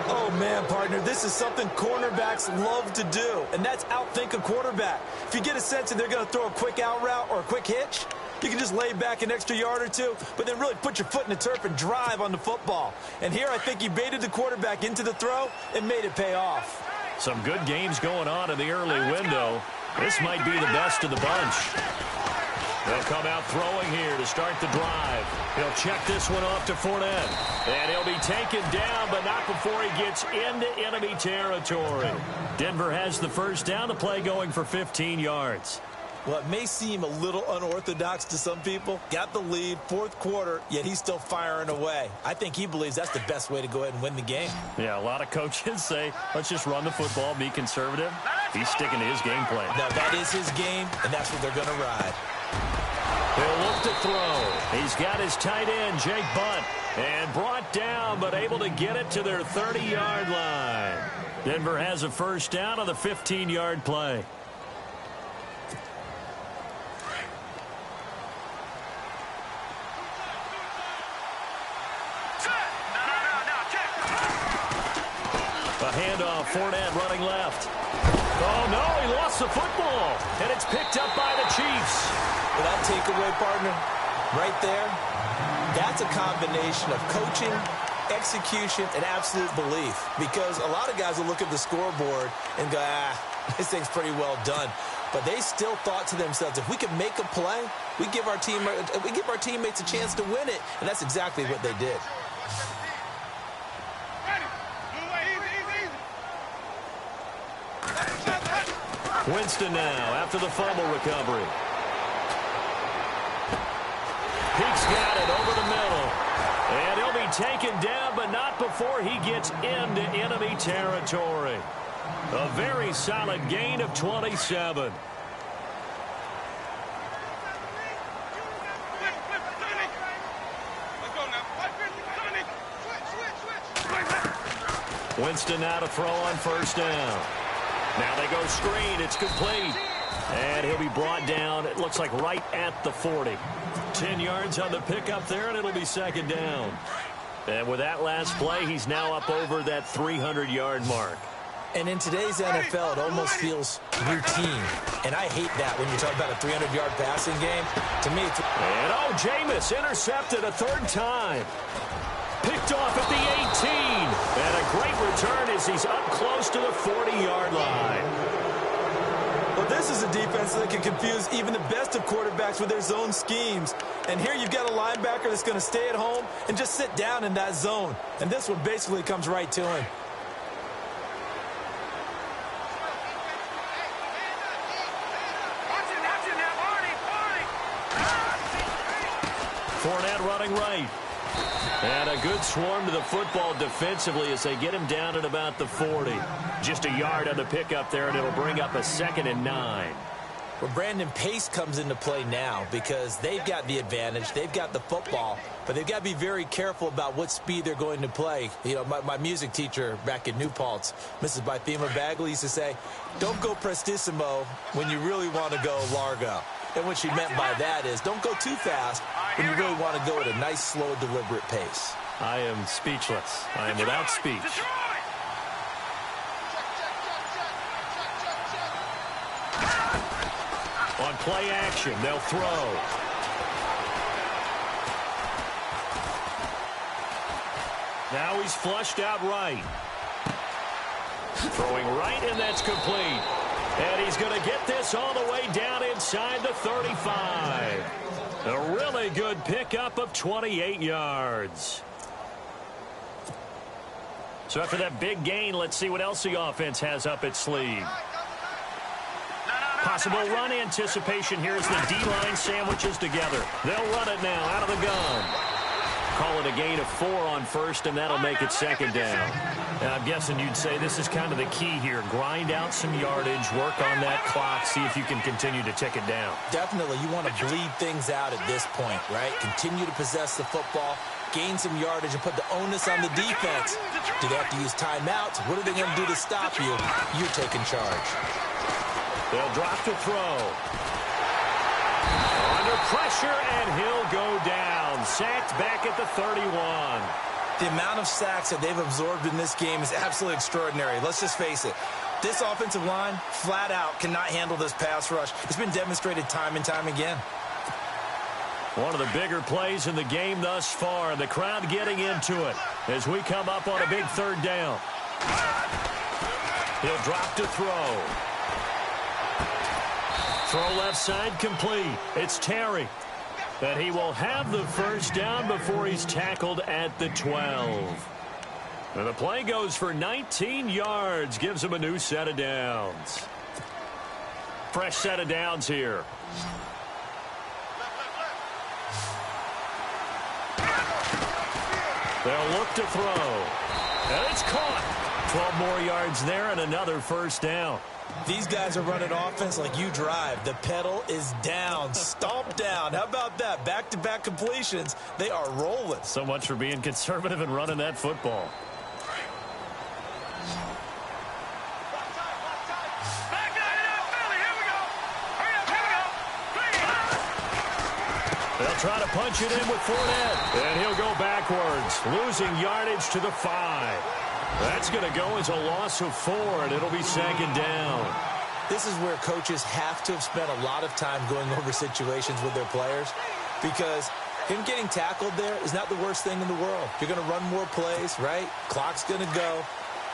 S3: Oh, man, partner, this is something cornerbacks love to do, and that's outthink a quarterback. If you get a sense that they're going to throw a quick out route or a quick hitch, you can just lay back an extra yard or two, but then really put your foot in the turf and drive on the football. And here I think he baited the quarterback into the throw and made it pay off.
S2: Some good games going on in the early window. This might be the best of the bunch. They'll come out throwing here to start the drive. He'll check this one off to Fournette. And he'll be taken down, but not before he gets into enemy territory. Denver has the 1st down, the play going for 15 yards.
S4: Well, it may seem a little unorthodox to some people. Got the lead, fourth quarter, yet he's still firing away. I think he believes that's the best way to go ahead and win the game.
S2: Yeah, a lot of coaches say, let's just run the football, be conservative. He's sticking to his game plan.
S4: Now, that is his game, and that's what they're going to ride.
S2: He'll look to throw. He's got his tight end, Jake Bunt, and brought down, but able to get it to their 30-yard line. Denver has a first down on the 15-yard play. A handoff, Fournette running left. Oh, no, he lost the football, and it's picked up by the Chiefs.
S4: Well, that takeaway, partner, right there, that's a combination of coaching, execution, and absolute belief. Because a lot of guys will look at the scoreboard and go, this thing's pretty well done. But they still thought to themselves, if we can make a play, we give our teammates a chance to win it. And that's exactly what they did.
S2: Winston now after the fumble recovery. Peake's got it over the middle. And he'll be taken down, but not before he gets into enemy territory. A very solid gain of 27. Winston now to throw on first down. Now they go screen. It's complete. And he'll be brought down, it looks like right at the 40. 10 yards on the pickup there, and it'll be second down. And with that last play, he's now up over that 300-yard mark.
S4: And in today's NFL, it almost feels routine. And I hate that when you talk about a 300-yard passing game. To me, it's...
S2: And, Jameis intercepted a third time. Picked off at the 18. And a great return as he's up close to the 40-yard line.
S4: Well, this is a defense that can confuse even the best of quarterbacks with their zone schemes. And here you've got a linebacker that's going to stay at home and just sit down in that zone. And this one basically comes right to him.
S2: Fournette running right. And a good swarm to the football defensively as they get him down at about the 40. Just a yard on the pickup there, and it'll bring up a 2nd and 9.
S4: Well, Brandon, pace comes into play now because they've got the advantage. They've got the football, but they've got to be very careful about what speed they're going to play. You know, my music teacher back in New Paltz, Mrs. Bythema Bagley, used to say, don't go prestissimo when you really want to go largo. And what she meant by that is don't go too fast when you really want to go at a nice, slow, deliberate pace.
S2: I am speechless. I am without speech. On play action, they'll throw. Now he's flushed out right. Throwing right, and that's complete. And he's going to get this all the way down inside the 35. A really good pickup of 28 yards. So after that big gain, let's see what else the offense has up its sleeve. Possible run anticipation here as the D-line sandwiches together. They'll run it now out of the gun. Call it a gain of 4 on first, and that'll make it second down. And I'm guessing you'd say this is kind of the key here. Grind out some yardage, work on that clock, see if you can continue to tick it down.
S4: Definitely. You want to bleed things out at this point, right? Continue to possess the football, gain some yardage, and put the onus on the defense. Do they have to use timeouts? What are they going to do to stop you? You're taking charge.
S2: They'll drop to throw. Under pressure, and he'll go down. Sacked back at the 31.
S4: The amount of sacks that they've absorbed in this game is absolutely extraordinary. Let's just face it. This offensive line, flat out, cannot handle this pass rush. It's been demonstrated time and time again.
S2: One of the bigger plays in the game thus far, and the crowd getting into it as we come up on a big third down. He'll drop to throw. Throw left side complete. It's Terry. And he will have the first down before he's tackled at the 12. And the play goes for 19 yards. Gives him a new set of downs. Fresh set of downs here. They'll look to throw. And it's caught. 12 more yards there and another first down.
S3: These guys are running offense like you drive. The pedal is down, stomped down. How about that? Back-to-back completions. They are rolling.
S2: So much for being conservative and running that football. They'll try to punch it in with Fournette. And he'll go backwards, losing yardage to the 5. That's going to go as a loss of 4, and it'll be second down.
S3: This is where coaches have to have spent a lot of time going over situations with their players, because him getting tackled there is not the worst thing in the world. You're going to run more plays, right? Clock's going to go.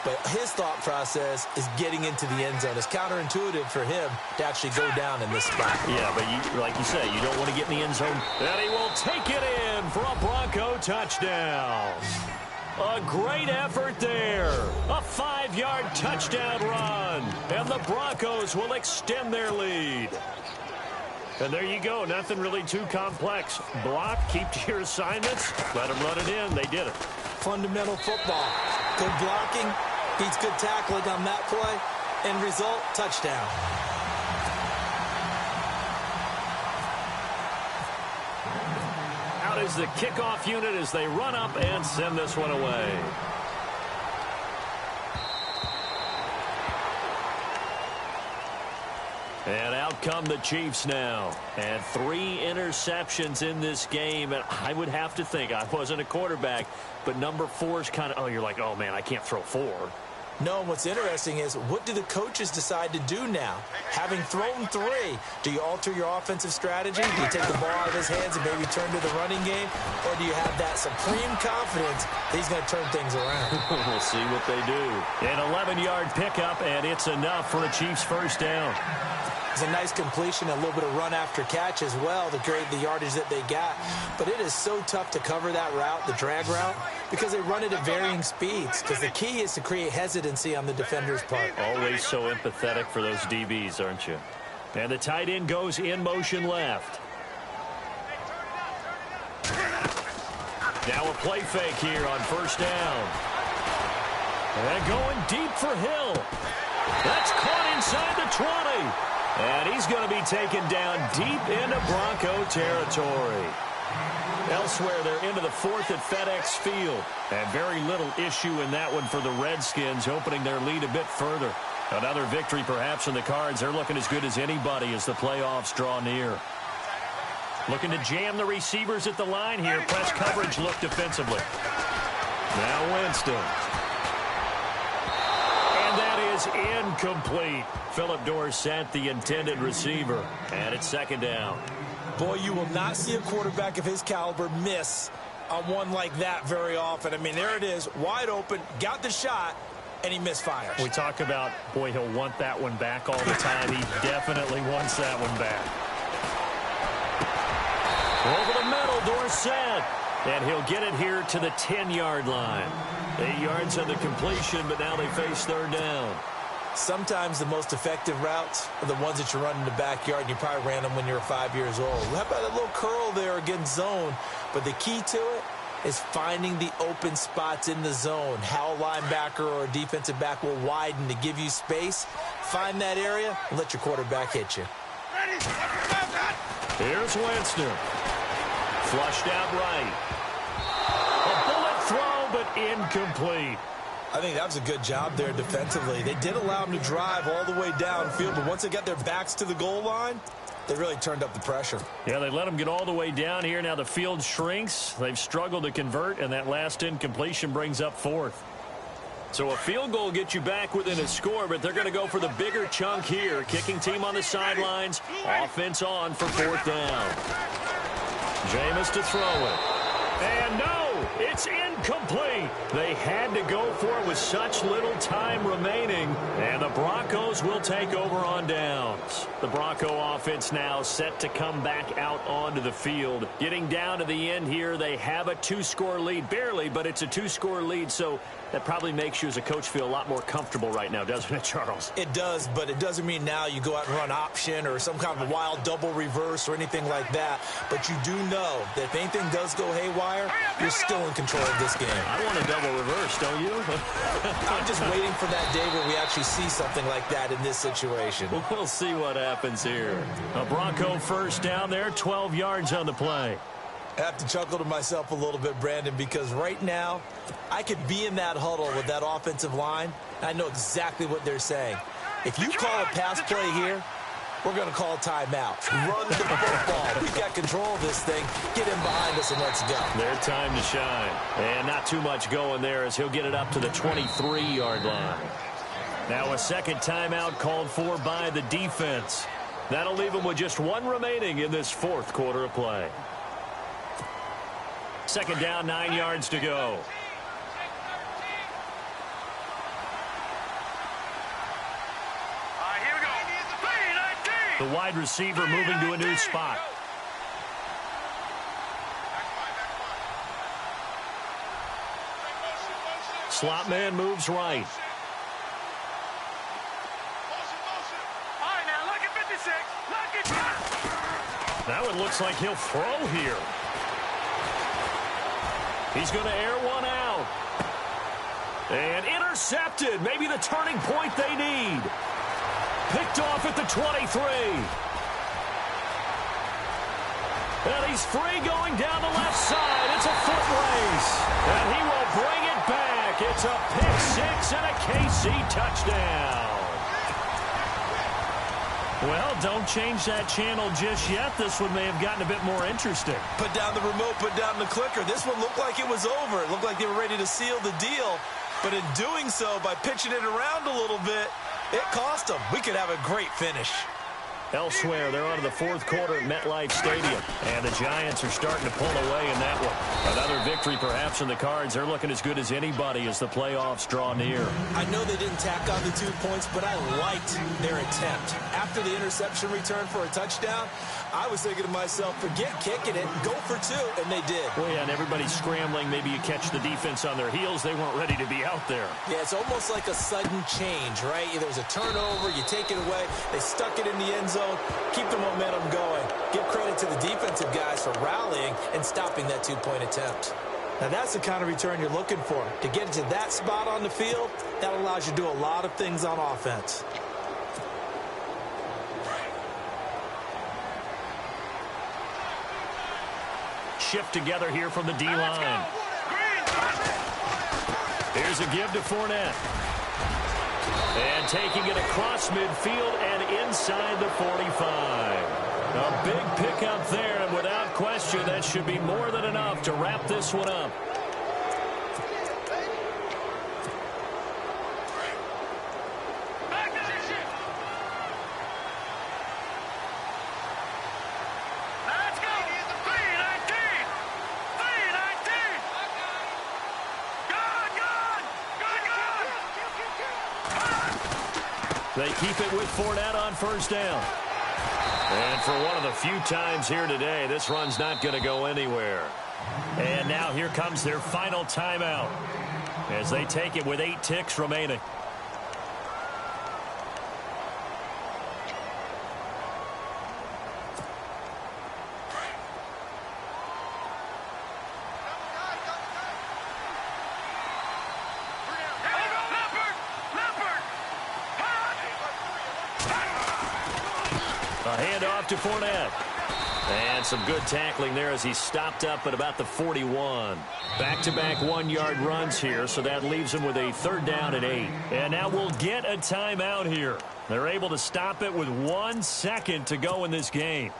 S3: But his thought process is getting into the end zone. It's counterintuitive for him to actually go down in this spot.
S2: Yeah, but like you say, you don't want to get in the end zone. And he will take it in for a Bronco touchdown. A great effort there. A 5-yard touchdown run. And the Broncos will extend their lead. And there you go. Nothing really too complex. Block, keep to your assignments, let them run it in. They did it.
S3: Fundamental football. Good blocking, beats good tackling on that play. End result, touchdown.
S2: Out is the kickoff unit as they run up and send this one away. And out come the Chiefs now. And 3 interceptions in this game. And I would have to think, I wasn't a quarterback, but number 4 is kind of, oh, you're like, oh, man, I can't throw 4.
S3: No, and what's interesting is, what do the coaches decide to do now? Having thrown 3, do you alter your offensive strategy? Do you take the ball out of his hands and maybe turn to the running game? Or do you have that supreme confidence that he's going to turn things around?
S2: We'll see what they do. An 11-yard pickup, and it's enough for a Chiefs first down.
S3: It's a nice completion, a little bit of run after catch as well to create the yardage that they got. But it is so tough to cover that route, the drag route, because they run it at varying speeds. Because the key is to create hesitancy on the defender's part.
S2: Always so empathetic for those DBs, aren't you? And the tight end goes in motion left. Now a play fake here on first down. And going deep for Hill. That's caught inside the 20. And he's going to be taken down deep into Bronco territory. Elsewhere, they're into the 4th at FedEx Field. And very little issue in that one for the Redskins, opening their lead a bit further. Another victory perhaps in the cards. They're looking as good as anybody as the playoffs draw near. Looking to jam the receivers at the line here. Press coverage look defensively. Now Winston. And that is incomplete. Philip Dorsett, the intended receiver. And it's second down.
S3: Boy, you will not see a quarterback of his caliber miss on one like that very often. I mean, there it is, wide open, got the shot, and he misfires.
S2: We talk about, boy, he'll want that one back all the time. He definitely wants that one back. Over the middle, Dorsett. And he'll get it here to the 10-yard line. 8 yards on the completion, but now they face third down.
S3: Sometimes the most effective routes are the ones that you run in the backyard, and you probably ran them when you were 5 years old. How about a little curl there against zone? But the key to it is finding the open spots in the zone. How a linebacker or a defensive back will widen to give you space. Find that area and let your quarterback hit you.
S2: Here's Winston. Flushed out right. A bullet throw, but incomplete.
S3: I think that was a good job there defensively. They did allow them to drive all the way downfield, but once they got their backs to the goal line, they really turned up the pressure.
S2: Yeah, they let them get all the way down here. Now the field shrinks. They've struggled to convert, and that last incompletion brings up 4th. So a field goal gets you back within a score, but they're going to go for the bigger chunk here. Kicking team on the sidelines. Offense on for 4th down. Jameis to throw it. And no, it's incomplete. They had to go for it with such little time remaining. And the Broncos will take over on downs. The Bronco offense now set to come back out onto the field. Getting down to the end here, they have a 2-score lead. Barely, but it's a 2-score lead. So That probably makes you as a coach feel a lot more comfortable right now, doesn't it, Charles?
S4: It does, but it doesn't mean now you go out and run option or some kind of a wild double reverse or anything like that. But you do know that if anything does go haywire, you're still in control of this game.
S2: I want a double reverse, don't you?
S4: I'm just waiting for that day where we actually see something like that in this situation.
S2: We'll see what happens here. A Bronco first down there, 12 yards on the play.
S4: I have to chuckle to myself a little bit, Brandon, because right now I could be in that huddle with that offensive line. I know exactly what they're saying. If you call a pass play here, we're going to call timeout. Run the football. We've got control of this thing. Get him behind us and let's go.
S2: Their time to shine. And not too much going there as he'll get it up to the 23-yard line. Now a second timeout called for by the defense. That'll leave them with just one remaining in this fourth quarter of play. Second down, 9 yards to go.
S5: All right, here we go. 3-19.
S2: The wide receiver moving to a new spot. Slot man moves right.
S5: All right, now look at 56. Look at
S2: That one looks like he'll throw here. He's going to air one out. And intercepted. Maybe the turning point they need. Picked off at the 23. And he's free going down the left side. It's a foot race. And he will bring it back. It's a pick six and a KC touchdown. Well, don't change that channel just yet. This one may have gotten a bit more interesting.
S4: Put down the remote, put down the clicker. This one looked like it was over. It looked like they were ready to seal the deal. But in doing so, by pitching it around a little bit, it cost them. We could have a great finish.
S2: Elsewhere, they're on to the fourth quarter at MetLife Stadium. And the Giants are starting to pull away in that one. Another victory perhaps in the cards. They're looking as good as anybody as the playoffs draw near.
S4: I know they didn't tack on the 2 points, but I liked their attempt. After the interception return for a touchdown, I was thinking to myself, forget kicking it, go for two, and they did.
S2: Well, yeah, and everybody's scrambling. Maybe you catch the defense on their heels. They weren't ready to be out there.
S4: Yeah, it's almost like a sudden change, right? There was a turnover, you take it away, they stuck it in the end zone. Keep the momentum going. Give credit to the defensive guys for rallying and stopping that 2-point attempt. Now, that's the kind of return you're looking for. To get to that spot on the field, that allows you to do a lot of things on offense.
S2: Shift together here from the D-line. Here's a give to Fournette. And taking it across midfield and inside the 45. A big pickup there, and without question, that should be more than enough to wrap this one up. They keep it with Fournette on first down. And for one of the few times here today, this run's not going to go anywhere. And now here comes their final timeout as they take it with 8 ticks remaining. A handoff to Fournette. And some good tackling there as he stopped up at about the 41. Back-to-back 1-yard runs here, so that leaves him with a third down and 8. And now we'll get a timeout here. They're able to stop it with 1 second to go in this game.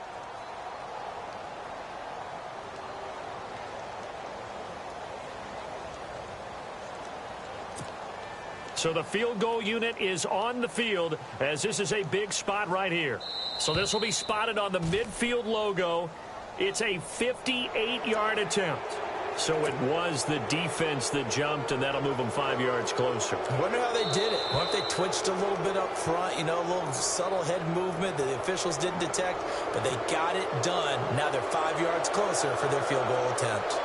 S2: So the field goal unit is on the field as this is a big spot right here. So this will be spotted on the midfield logo. It's a 58-yard attempt. So it was the defense that jumped, and that'll move them 5 yards closer.
S4: I wonder how they did it. What if they twitched a little bit up front, you know, a little subtle head movement that the officials didn't detect, but they got it done. Now they're 5 yards closer for their field goal attempt.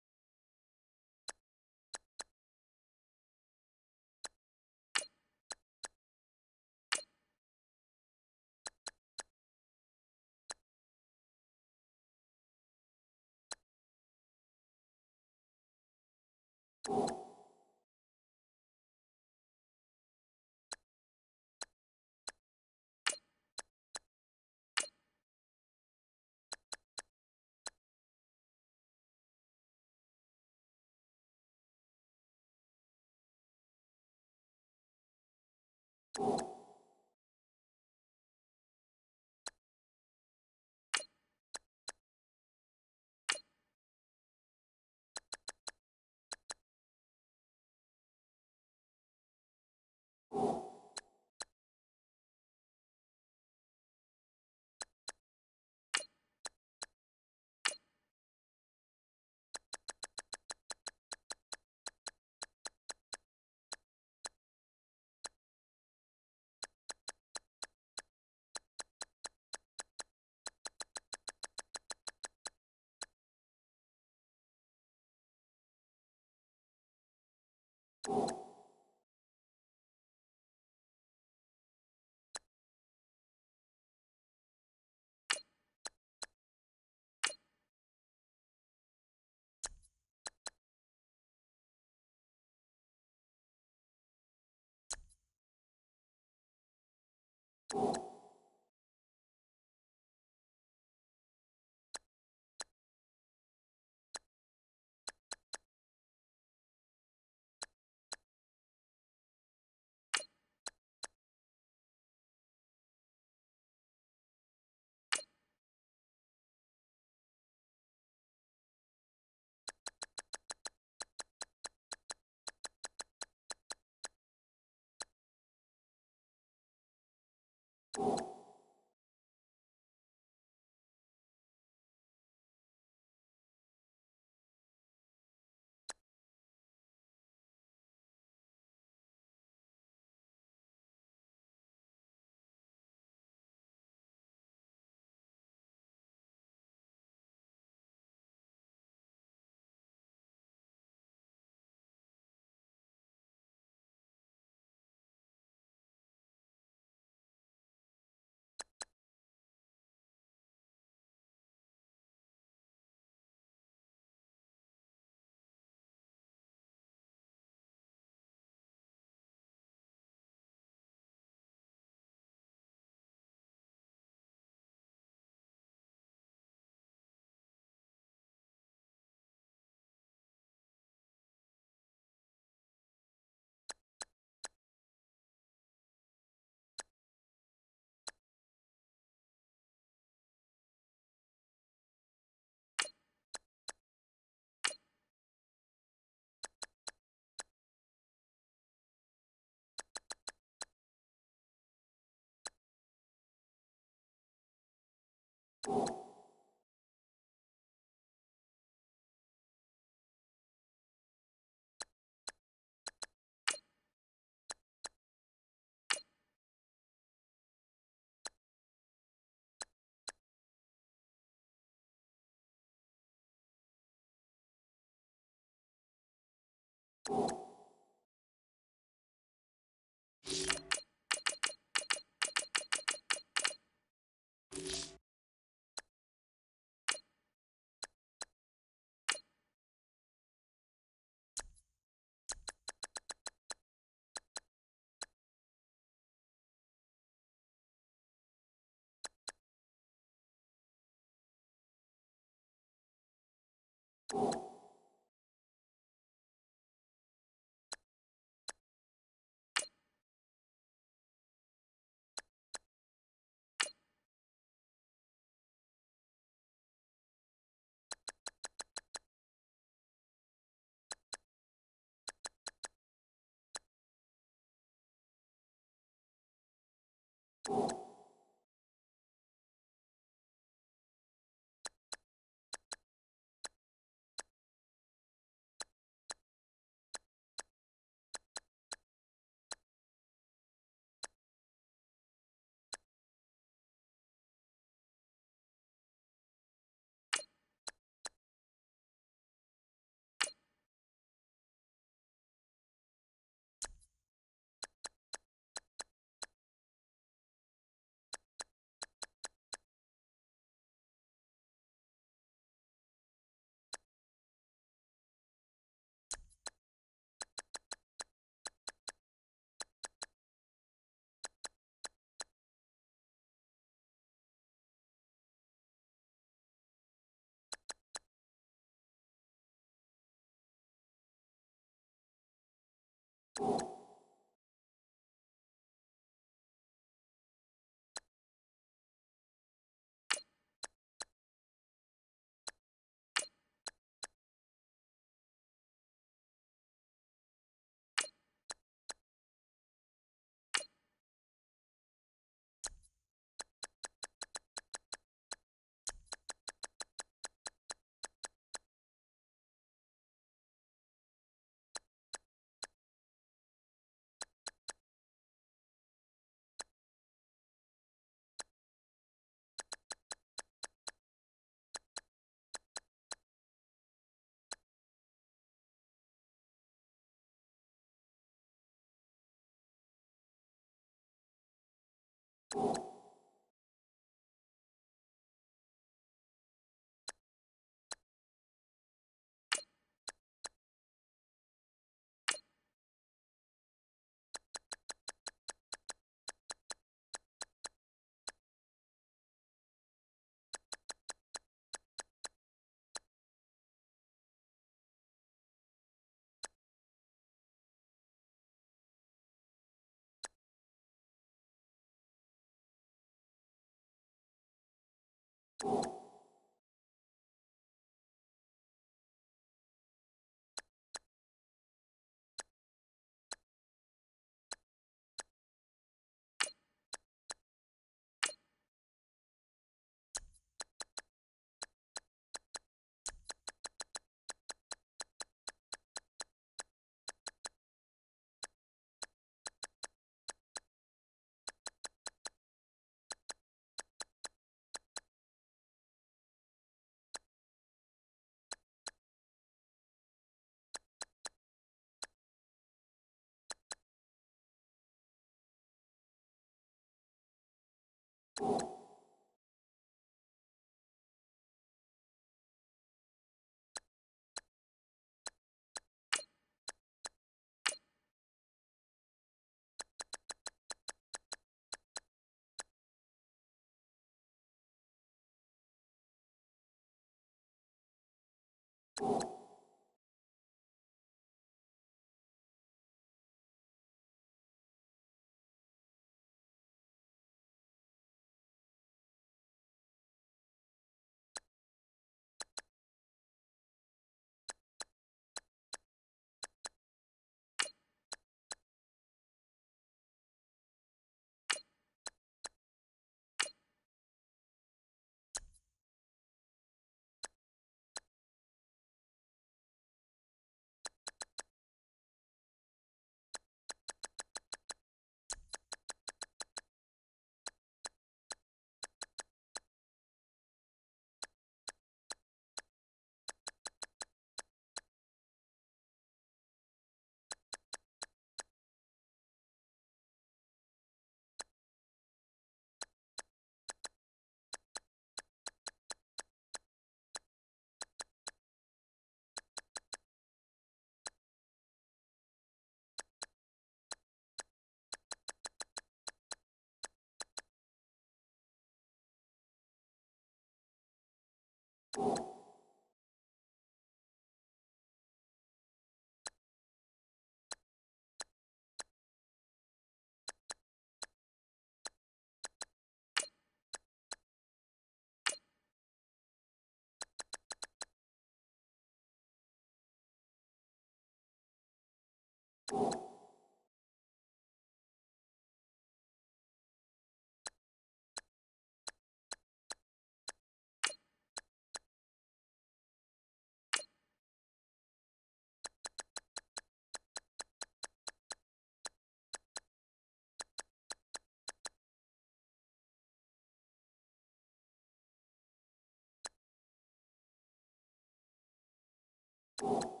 S6: you